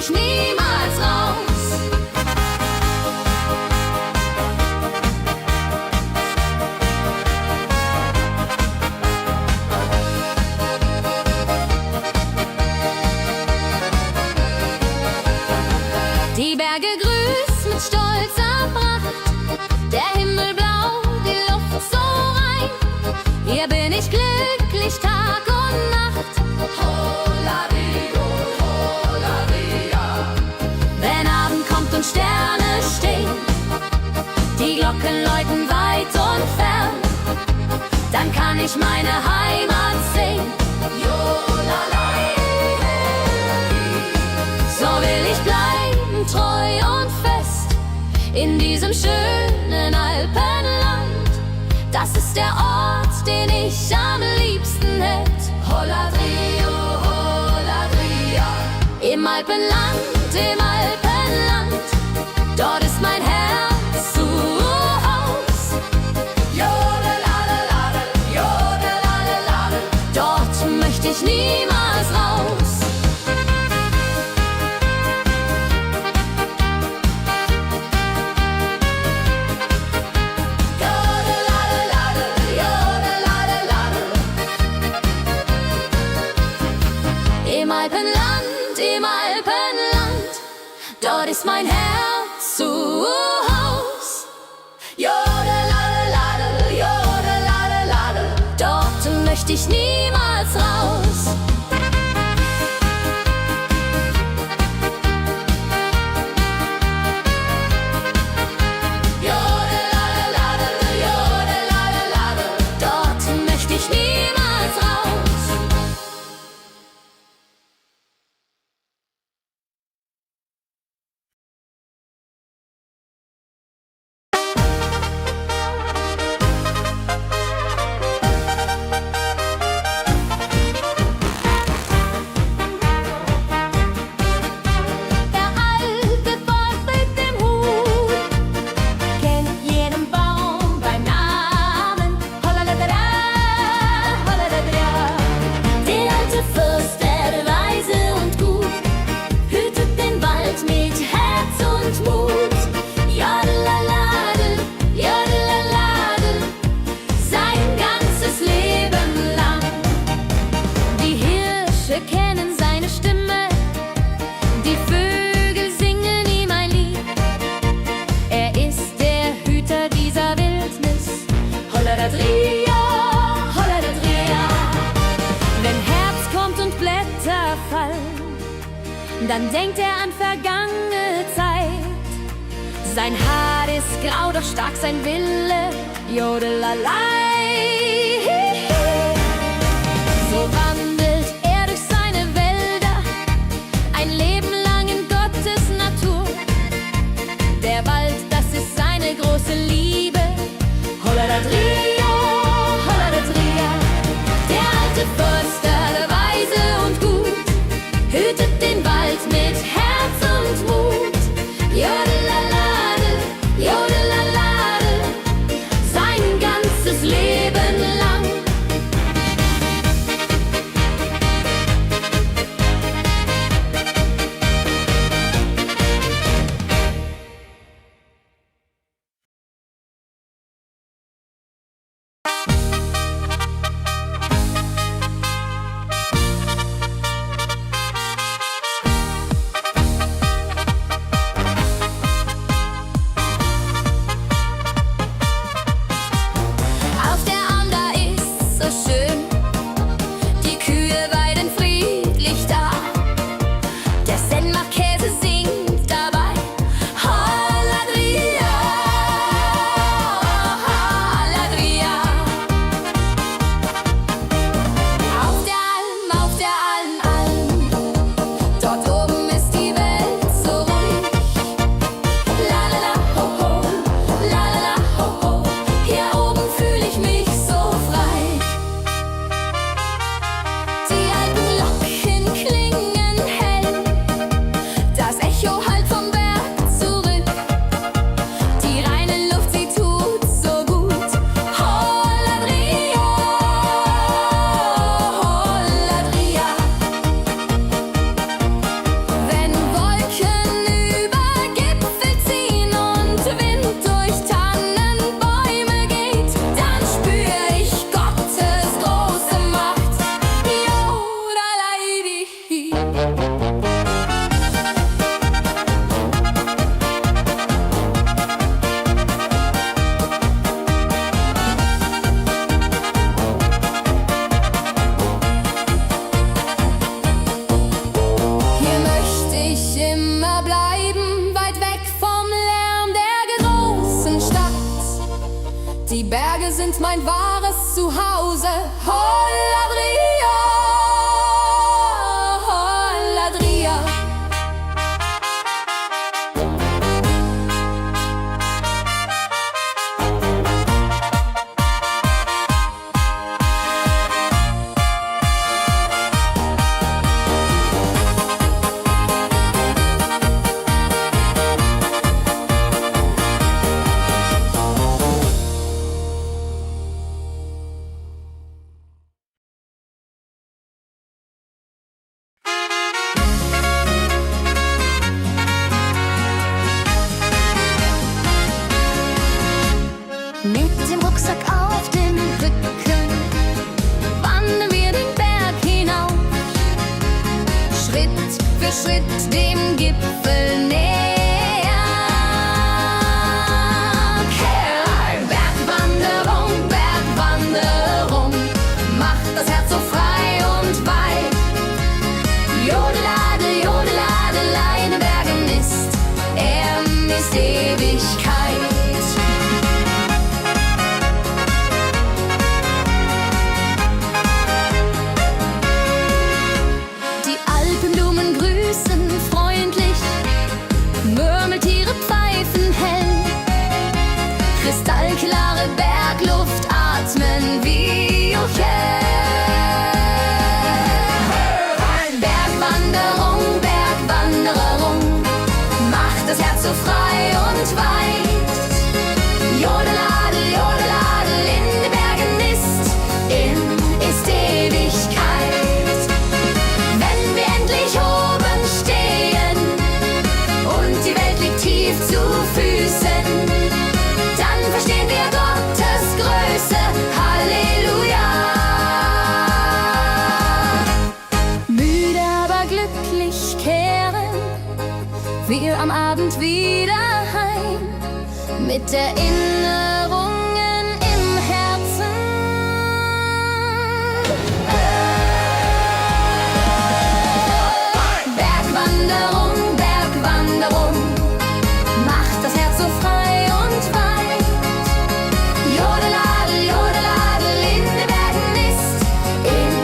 ich niemals raus. Die Berge grüßt mit stolzer Pracht, der Himmel blau, die Luft so rein. Hier bin ich glücklich Tag und Nacht. Holario, Holaria. Wenn Abend kommt und Sterne stehen, die Glocken läuten weit und fern, dann kann ich meine Heimat sehen. Jolalai, so will ich bleiben, treu und fest, in diesem schönen Alpenland. Das ist der Ort, den ich am liebsten hätt. Holadrio, Holadria. Im Alpenland, dort ist mein Herz zu Haus. Jodeladel, jodeladel, dort möchte ich niemals raus. Im Alpenland, dort ist mein Herz zu Haus. Jodeladel, jodeladel, dort möchte ich niemals raus. Jodeladel, jodeladel, dort möchte ich niemals raus. Kennen seine Stimme, die Vögel singen ihm ein Lied. Er ist der Hüter dieser Wildnis. Holadadria, Holadadria. Wenn Herbst kommt und Blätter fallen, dann denkt er an vergangene Zeit. Sein Haar ist grau, doch stark sein Wille. Jodelalai. So wandelt er durch seine Wälder, ein Leben lang in Gottes Natur. Der Wald, das ist seine große Liebe. Holadadria, Holadadria. Der alte Förster, der weise und gut, hütet den Wald mit Herz und Mut. Jodelalade, jodelalade, sein ganzes Leben sind mein wahres Zuhause. Holladria, Holladria. Mit dem Rucksack auf dem Rücken wandern wir den Berg hinauf, Schritt für Schritt dem Gipfel näher. Hey, Bergwanderung, Bergwanderung, macht das Herz so frei und weit. Jodelade, Jodeladelein, in Bergen ist Ewigkeit. Freundlich, Murmeltiere pfeifen hell, kristallklare Bergluft atmen wie Ochel. Bergwanderung, Bergwanderung, macht das Herz so frei und weit. Jodeladel, Jodeladel, in den Bergen ist Ewigkeit. Wenn wir endlich oben stehen und die Welt liegt tief zu Füßen, dann verstehen wir Gottes Größe. Halleluja! Müde, aber glücklich kehren wir am Abend wieder heim mit Erinnerungen im Herzen. Bergwanderung, Bergwanderung, macht das Herz so frei und weit. Jodeladel, Jodeladel, in den Bergen ist Ewigkeit.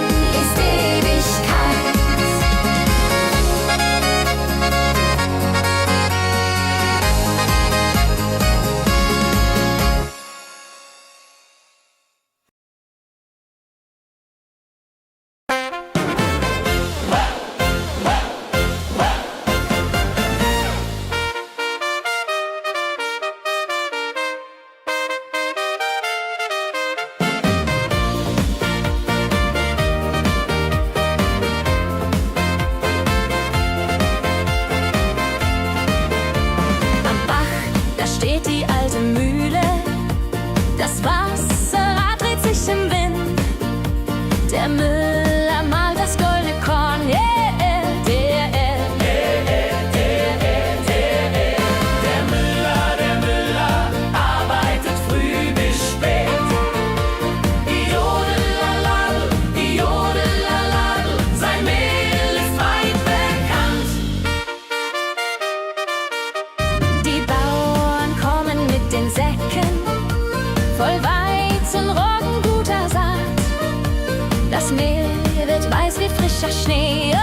frischer Schnee.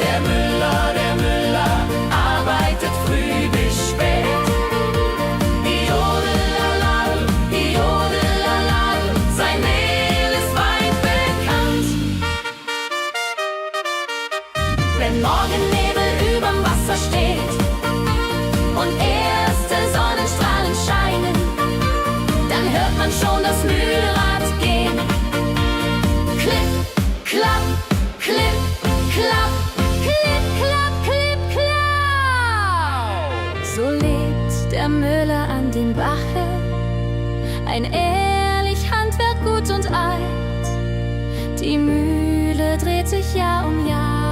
Der Müller arbeitet früh bis spät. Jodelalal, jodelalal, sein Mehl ist weit bekannt. Wenn Morgennebel überm Wasser steht und erste Sonnenstrahlen scheinen, dann hört man schon das Mühlrad gehen. Klipp, klapp, klipp, klapp, klipp, klapp, klipp, klapp. So lebt der Müller an dem Bache, ein ehrlich Handwerk gut und alt. Die Mühle dreht sich Jahr um Jahr.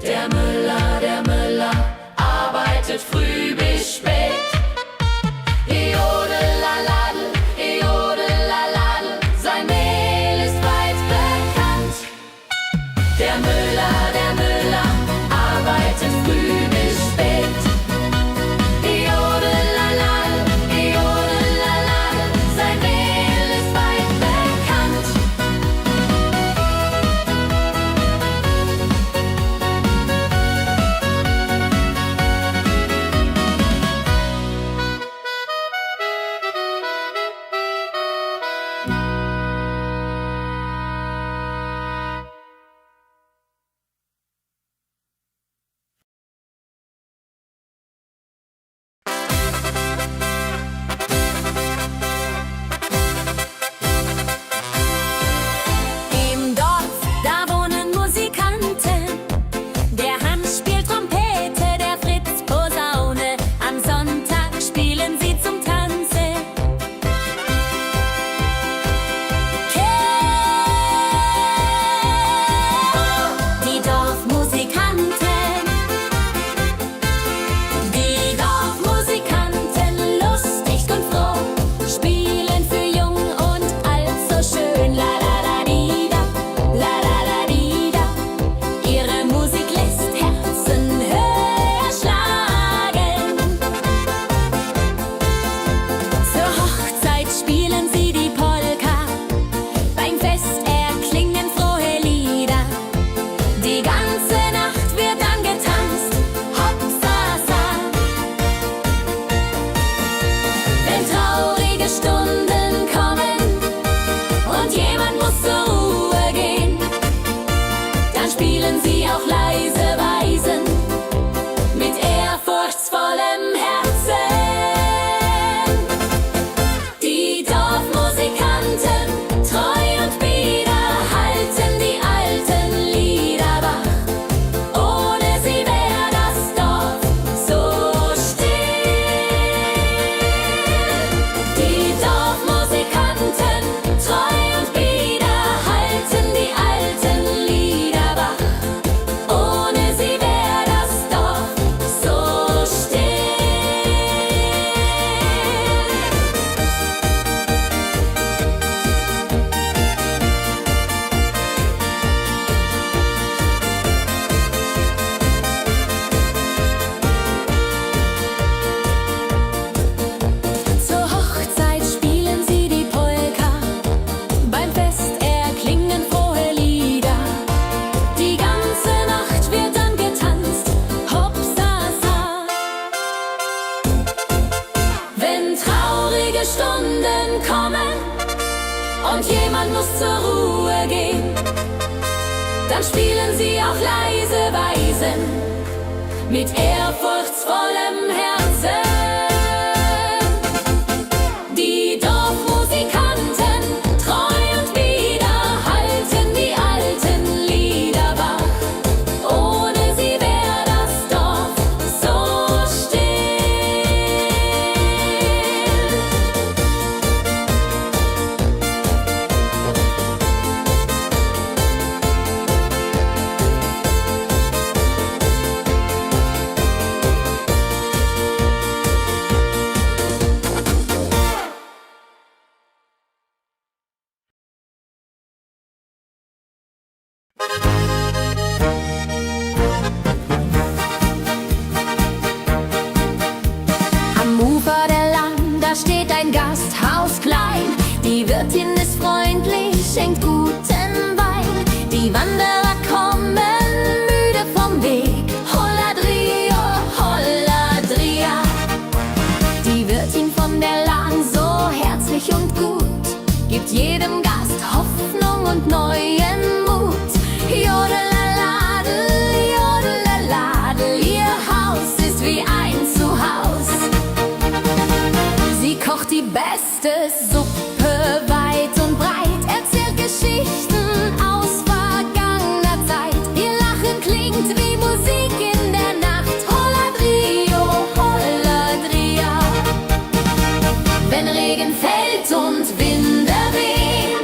Der Müller arbeitet früh bis spät. Jodelalal, jodelalal, sein Mehl ist weit bekannt. Der Müller Stunden kommen und jemand muss zur Ruhe gehen, dann spielen sie auch leise Weisen mit ehrfurchtsvollem Herzen. Die Dorfmusikanten, treu und bieder, halten die alten Lieder wach. Ohne sie wär das Dorf so still. Am Ufer der Lahn, da steht ein Gasthaus klein. Die Wirtin ist freundlich, schenkt guten Wein. Die Wanderer kommen müde vom Weg. Holladrio, Holladria. Die Wirtin von der Lahn, so herzlich und gut, gibt jedem Gast Hoffnung und neuen Mut. Jodelaladel, jodelaladel, ihr Haus ist wie ein Zuhause. Sie kocht die beste Suppe weit und breit, erzählt Geschichten aus vergangener Zeit. Ihr Lachen klingt wie Musik in der Nacht. Holladrio, Holladria. Wenn Regen fällt und Winde wehen,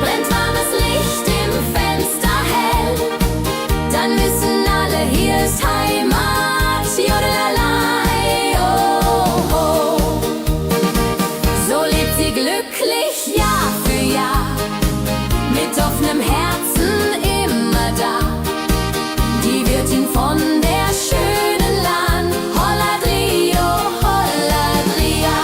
brennt warmes Licht im Fenster hell, dann wissen alle, hier ist Heimat. Jodelalei, oh, oh. So lebt sie glücklich Jahr für Jahr, mit offenem Herzen immer da. Die Wirtin von der schönen Lahn, Holladrio, Holladria.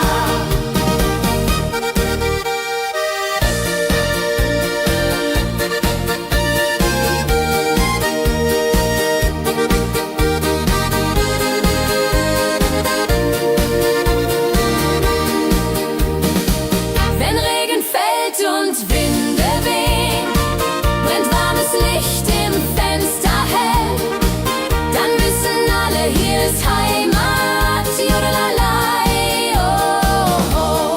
Wenn Regen fällt und Winde wehen, brennt warmes Licht im Fenster hell, dann wissen alle, hier ist Heimat. Jodelalei, oh, oh.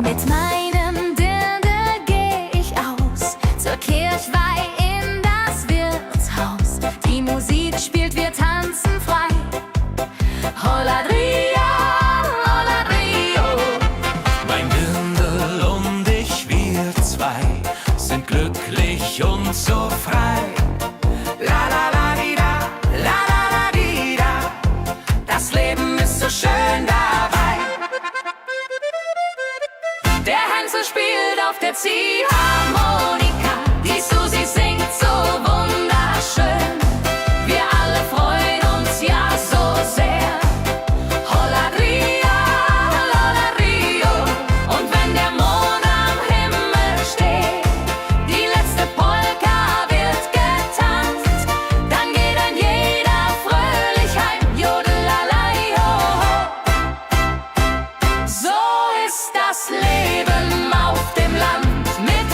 Mit meinem Dirndl geh ich aus zur Kirchweih in das Wirtshaus. Die Musik spielt, wir tanzen frei. Holladria, Holladrio. Mein Dirndl und ich, wir zwei, sind glücklich und so frei. La la la di da, la la la di da. Das Leben ist so schön dabei. Der Hänsel spielt auf der Ziehharmonika, die Susi singt so wunderschön. Wir alle freuen uns ja so sehr. Holladria, Holladrio. Und wenn der Mond am Himmel steht, die letzte Polka wird getanzt, dann geht ein jeder fröhlich heim. Jodelalei, ho, ho. So ist das Leben auf dem Land mit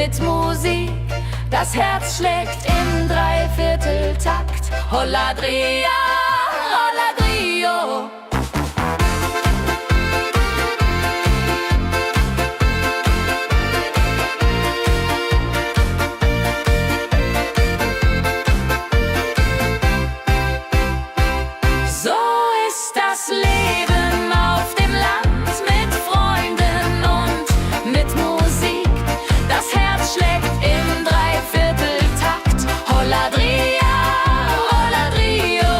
mit Musik. Das Herz schlägt im Dreivierteltakt. Holladria, Holladrio. So ist das Leben auf dem Land mit Freunden und mit Musik. Das Herz schlägt im Dreivierteltakt. Holladria, Holladrio.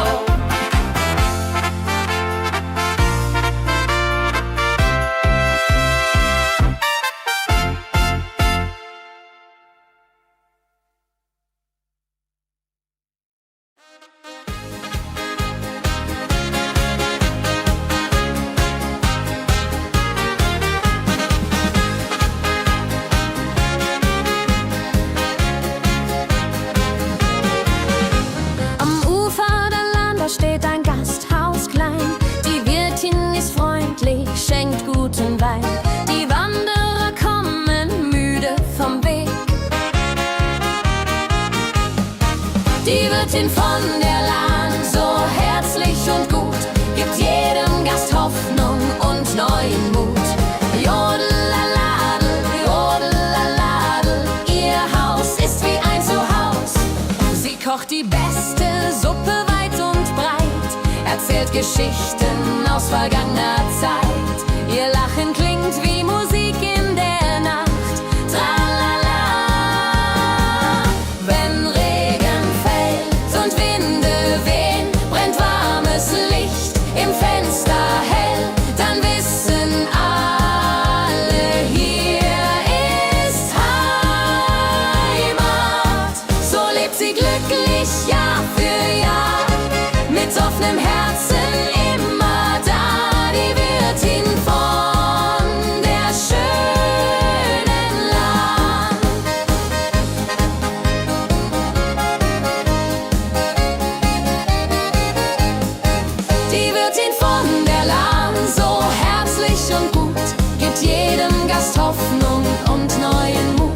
Am Ufer der Lahn, steht ein Gasthaus klein. Die Wirtin ist freundlich, schenkt guten Wein. Die Wanderer kommen müde vom Weg. Die Wirtin von der Lahn, so herzlich und gut, gibt jedem Gast Hoffnung und neuen Mut. Jodelaladel, jodelaladel, ihr Haus ist wie ein Zuhause. Sie kocht die beste Suppe weit und breit, erzählt Geschichten aus vergangener Zeit. Ihr Lachen klingt wie Musik in der Nacht. Tralala. Wenn Regen fällt und Winde wehen, brennt warmes Licht im Fenster hell, dann wissen alle, hier ist Heimat. So lebt sie glücklich Jahr für Jahr, mit offenem Herzen immer da, die Wirtin von der schönen Lahn. Die Wirtin von der Lahn, so herzlich und gut, gibt jedem Gast Hoffnung und neuen Mut.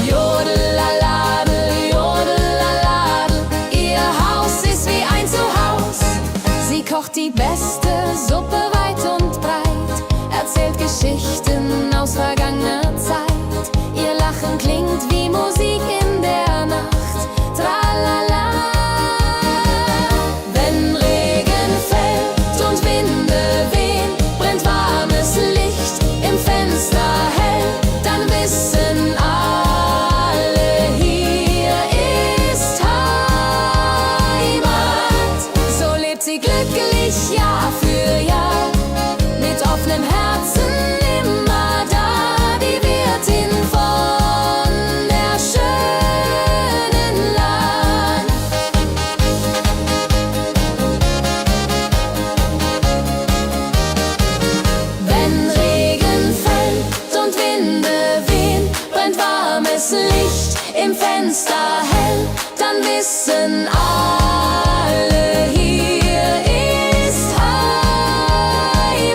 Jodelaladel, jodelaladel, ihr Haus ist wie ein Zuhause. Sie kocht die beste Suppe weit und breit, erzählt Geschichten aus vergangener Zeit. Ihr Lachen klingt wie Musik in der Nacht. Tralala. Wenn Regen fällt und Winde wehen, brennt warmes Licht im Fenster hell, dann wissen alle, hier ist Heimat. So lebt sie glücklich Jahr für Jahr, mit offenem Herzen immer da, die Wirtin von der schönen Lahn. Wenn Regen fällt und Winde wehen, brennt warmes Licht im Fenster hell, dann wissen alle, hier ist Heimat.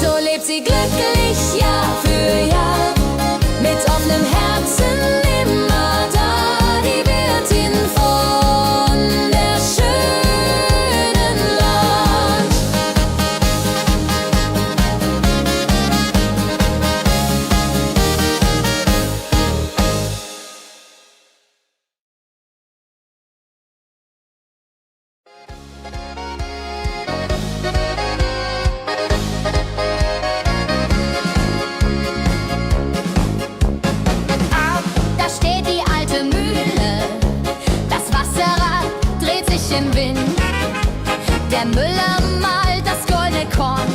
So lebt sie glücklich Jahr für Jahr, mit offenem Herzen immer da, die Wirtin von der schönen Land. Da steht die alte Mühle, das Wasserrad dreht sich im Wind. Der Müller malt das goldene Korn.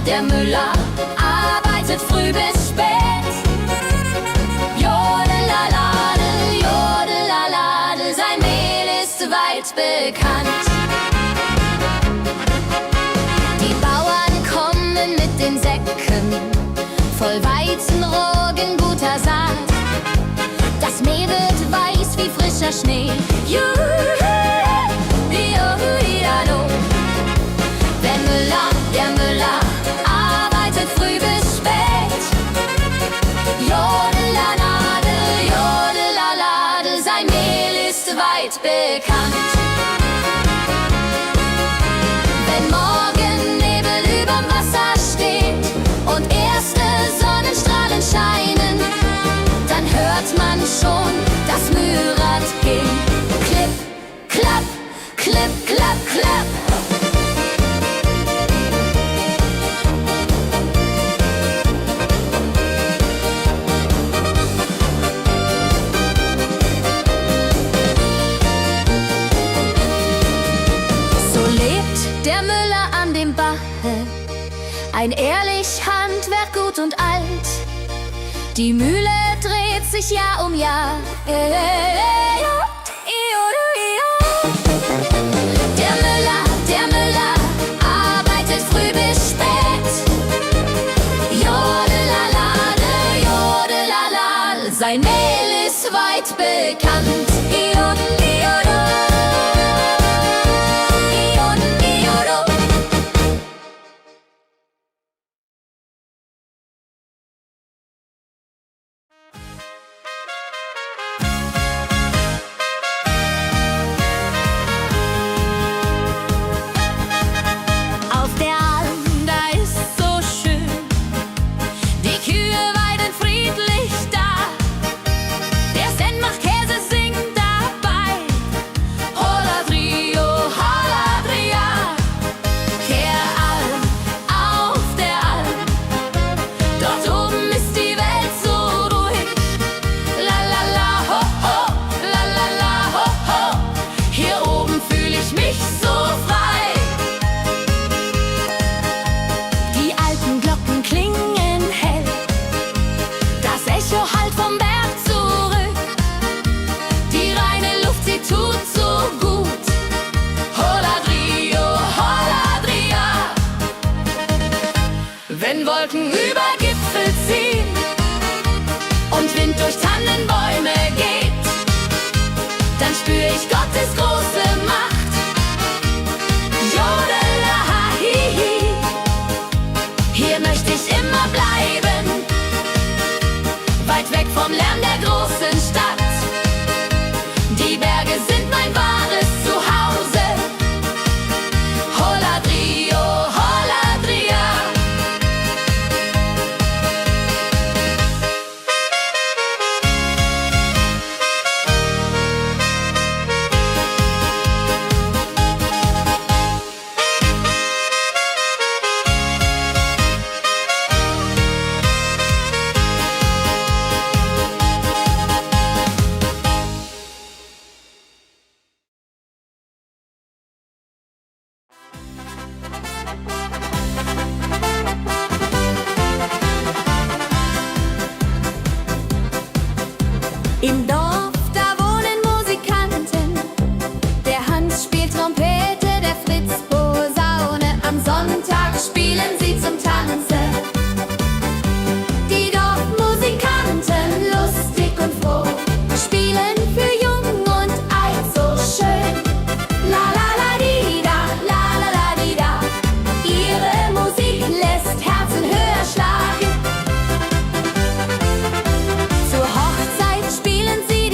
Der Müller arbeitet früh bis spät. Jodelaladel, jodelaladel, sein Mehl ist weit bekannt. Die Bauern kommen mit den Säcken voll Weizenroggen, guter Saat. Das Mehl wird weiß wie frischer Schnee. Der Müller weit bekannt. Wenn morgen Nebel überm Wasser steht und erste Sonnenstrahlen scheinen, dann hört man schon das Mühlrad gehen. Klipp, klapp, klipp, klapp, klapp. Der Müller an dem Bache, ein ehrlich Handwerk, gut und alt. Die Mühle dreht sich Jahr um Jahr. Der Müller arbeitet früh bis spät. Jodelalade, jodelala, sein Mehl ist weit bekannt. Jodel, jodel. Wenn Wolken über Gipfel ziehen und Wind durch Tannenbäume geht, dann spür ich Gottes große Macht. Jodelahihi, hier möchte ich immer bleiben, weit weg vom Lärm der großen Stadt. Die Berge sind mein wahres Zuhause. Holadrio, Holadria. Im Dorf, da wohnen Musikanten. Der Hans spielt Trompete, der Fritz Posaune. Am Sonntag spielen sie zum Tanzen. Die Dorfmusikanten, lustig und froh, spielen für Jung und Alt so schön. La la la di da, la la la di da. Ihre Musik lässt Herzen höher schlagen. Zur Hochzeit spielen sie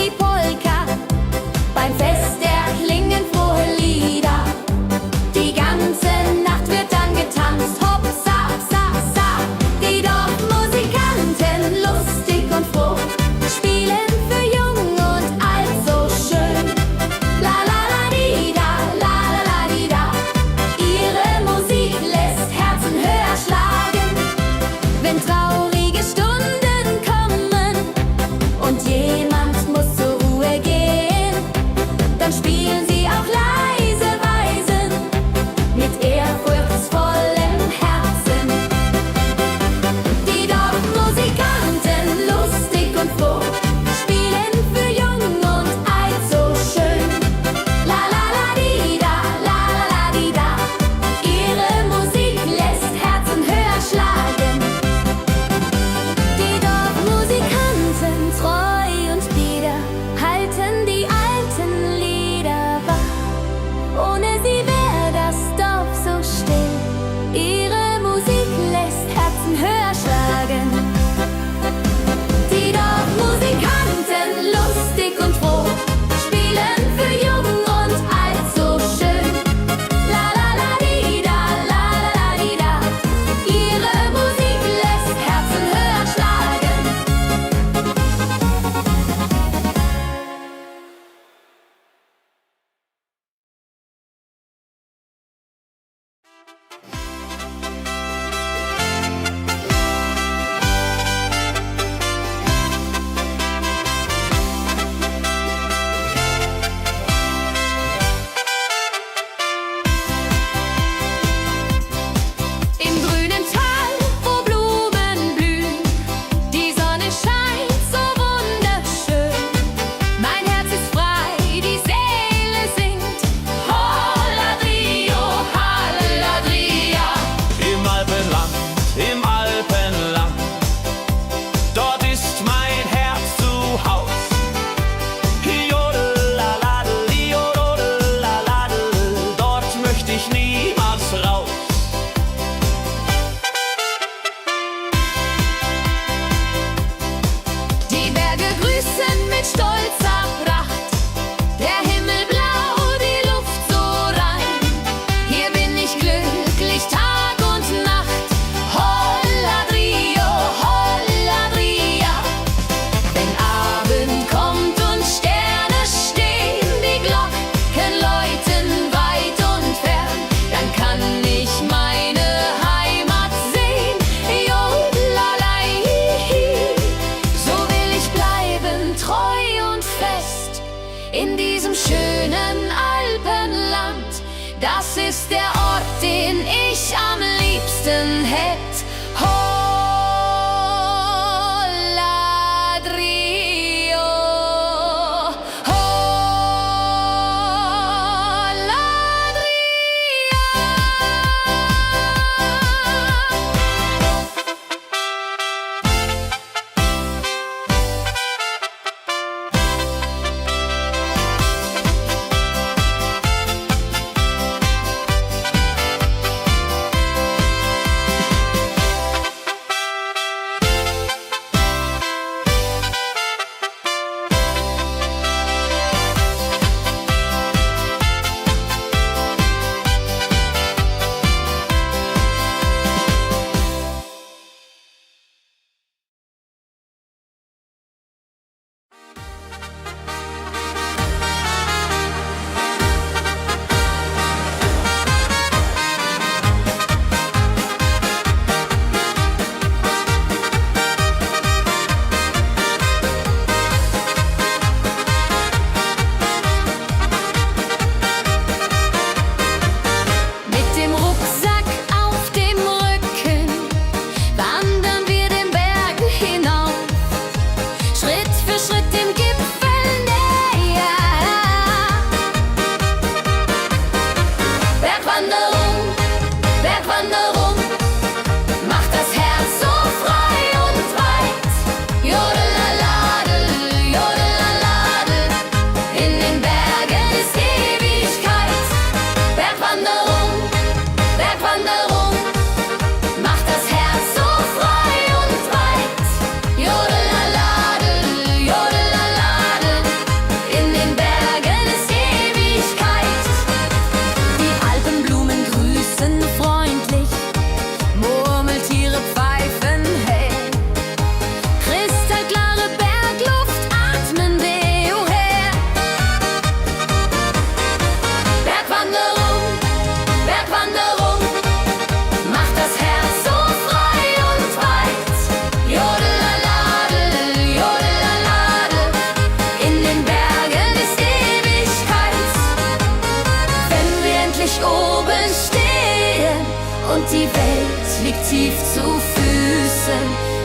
in diesem schönen Alpenland. Das ist der Ort, den ich am liebsten hätt.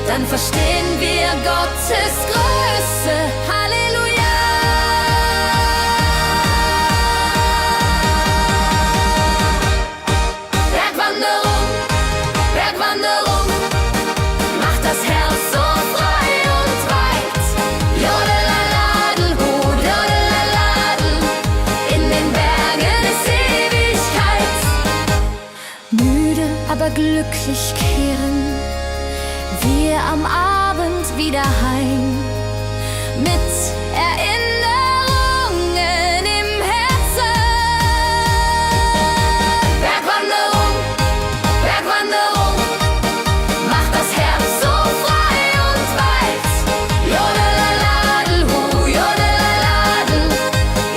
Dann verstehen wir Gottes Größe. Halleluja! Bergwanderung, Bergwanderung, macht das Herz so frei und weit. Jodelaladel, hu, jodelaladel, in den Bergen ist Ewigkeit. Müde, aber glücklich kehren wir am Abend wieder heim mit Erinnerungen im Herzen. Bergwanderung, Bergwanderung, macht das Herz so frei und weit. Jodelaladel, hu, jodelaladel,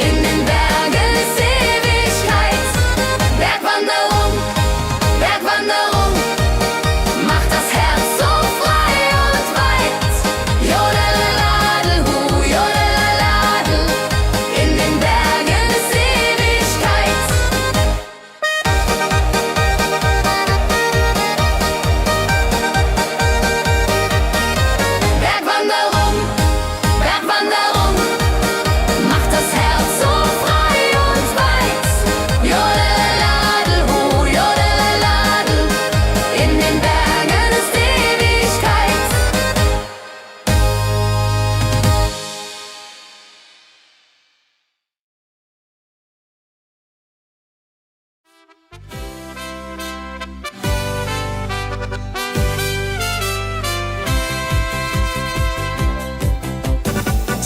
in den Bergen ist Ewigkeit. Bergwanderung, Bergwanderung, macht das Herz so frei und weit. Jodelaladel, hu, jodelaladel, in den Bergen ist Ewigkeit. Bergwanderung, Bergwanderung, macht das Herz so frei und weit. Jodelaladel, hu, jodelaladel, in den Bergen ist Ewigkeit.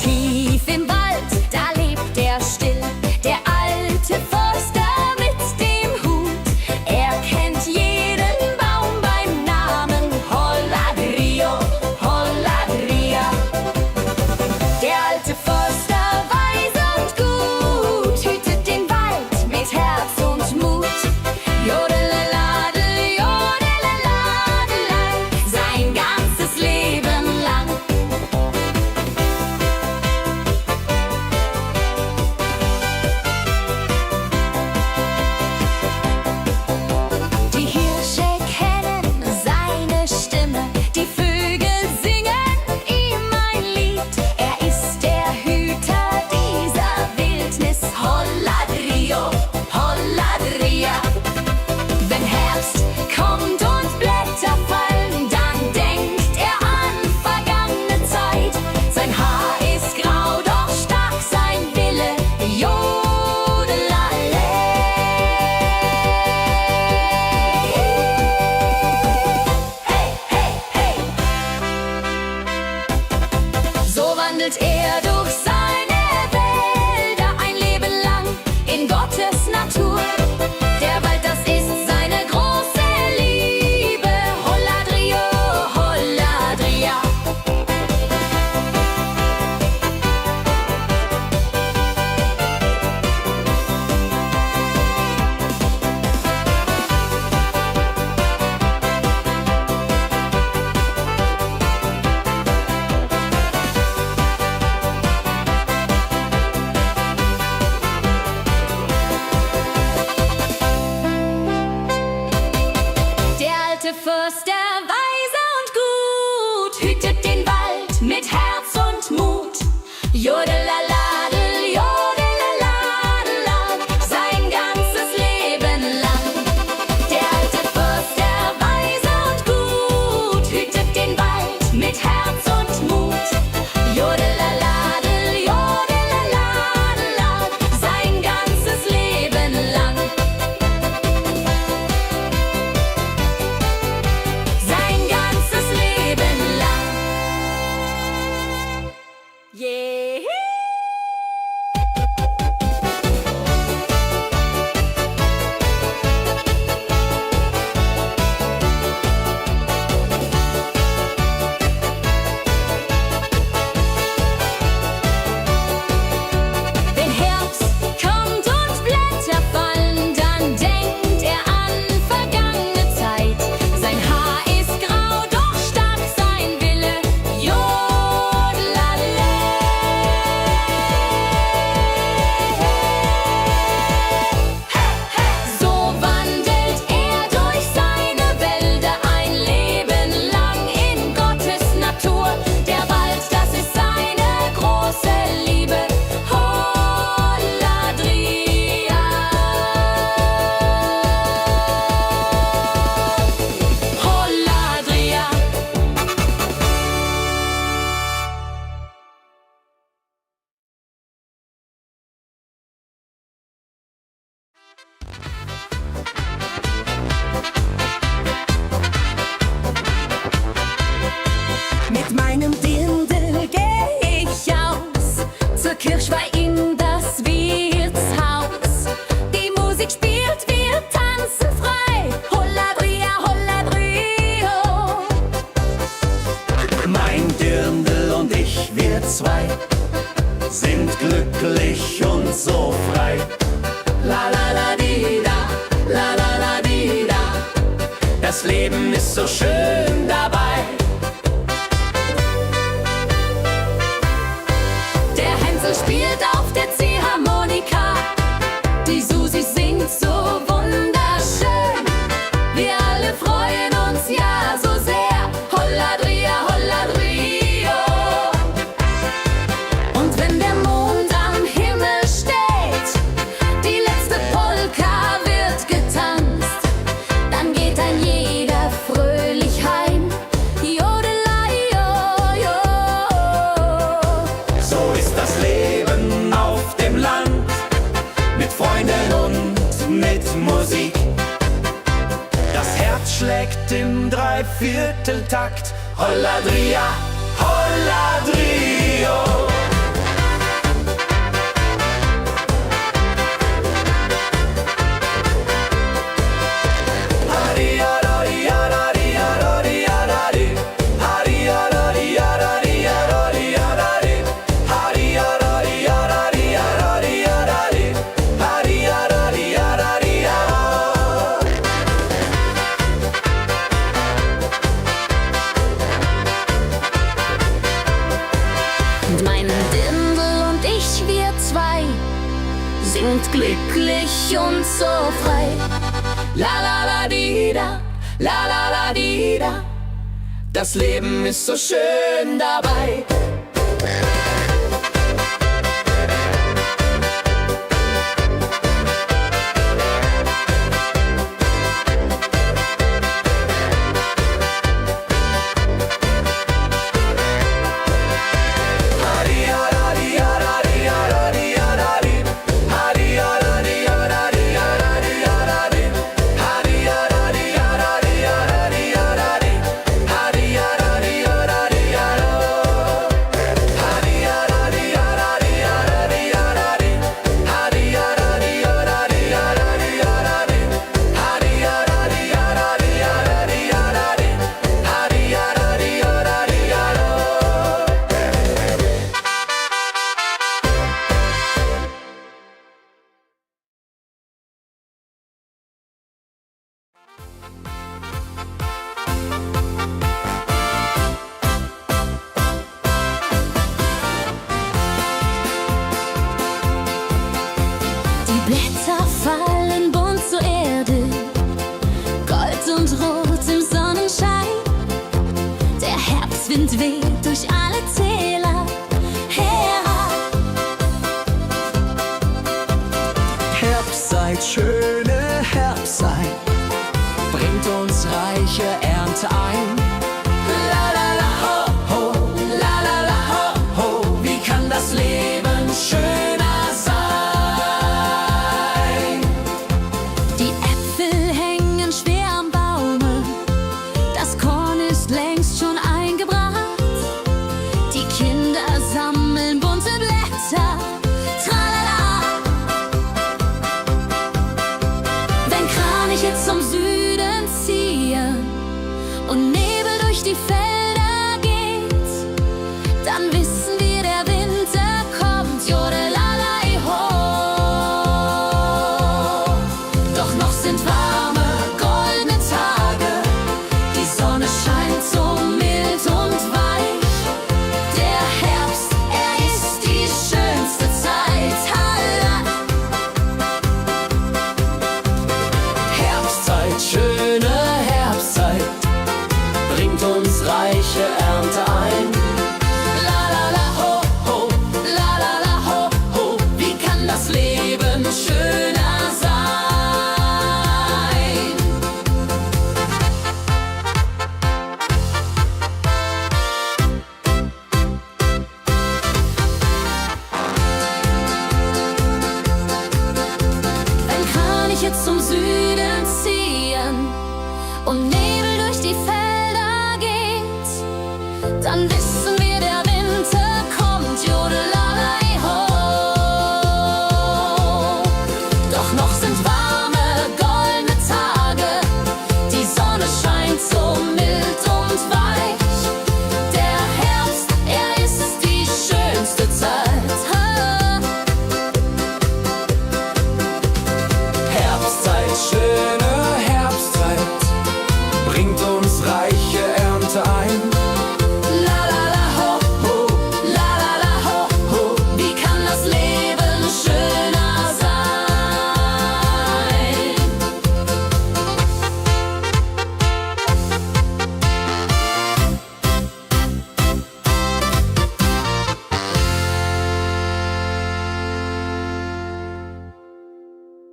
Tief im Wald, da lebt er still, der alte Förster mit dem Hut. Er kennt jeden Baum beim Namen, Holladrio, Holladria. Der alte Förster weise und gut, hütet den Wald mit Herz und Mut. Jodelaladel, jodelaladel, sein ganzes Leben lang. Jodeladel, jodeladel, sein ganzes Leben lang. Der alte Fürst, der weise und gut, hütet den Wald mit Herz und Mut. Jodeladel, jodeladel, sein ganzes Leben lang. Sein ganzes Leben lang. Yeah. Wenn Herbst kommt und Blätter fallen, dann denkt er an vergangene Zeit. Sein Haar ist grau, doch stark sein Wille. Jodeladel. So wandelt er durch seine Wälder ein Leben lang in Gottes Natur. Der Wald, das ist seine große Liebe. Holladria. Holladria. Mit meinem Dirndl geh ich aus zur Kirchweih in das Wirtshaus. Die Musik spielt, wir tanzen frei. Holladria, Holladrio. Mein Dirndl und ich, wir zwei, sind glücklich und so frei. La la la di da, la la la di da. Das Leben ist so schön dabei. Der Hänsel spielt auf der Ziehharmonika. Die Susi singt so wunderschön. Wir alle freuen uns ja so sehr. Holladria, Holladrio. Und wenn der Mond am Himmel steht, die letzte Polka wird getanzt, dann geht ein jeder fröhlich heim. Jodelei, jo, jo. So ist das Leben auf dem Land, mit Freunden und mit Musik. Das Herz schlägt im Dreivierteltakt. Holladria, Holladrio. Und mein Dirndl und ich, wir zwei, sind glücklich und so frei. La la la di da, la la la di da. Das Leben ist so schön dabei. Blätter fallen bunt zur Erde, Gold und Rot im Sonnenschein. Der Herbstwind weht durch alle Täler. Herat, Herbstzeit, schöne Herbstzeit, bringt uns reiche Ernte ein.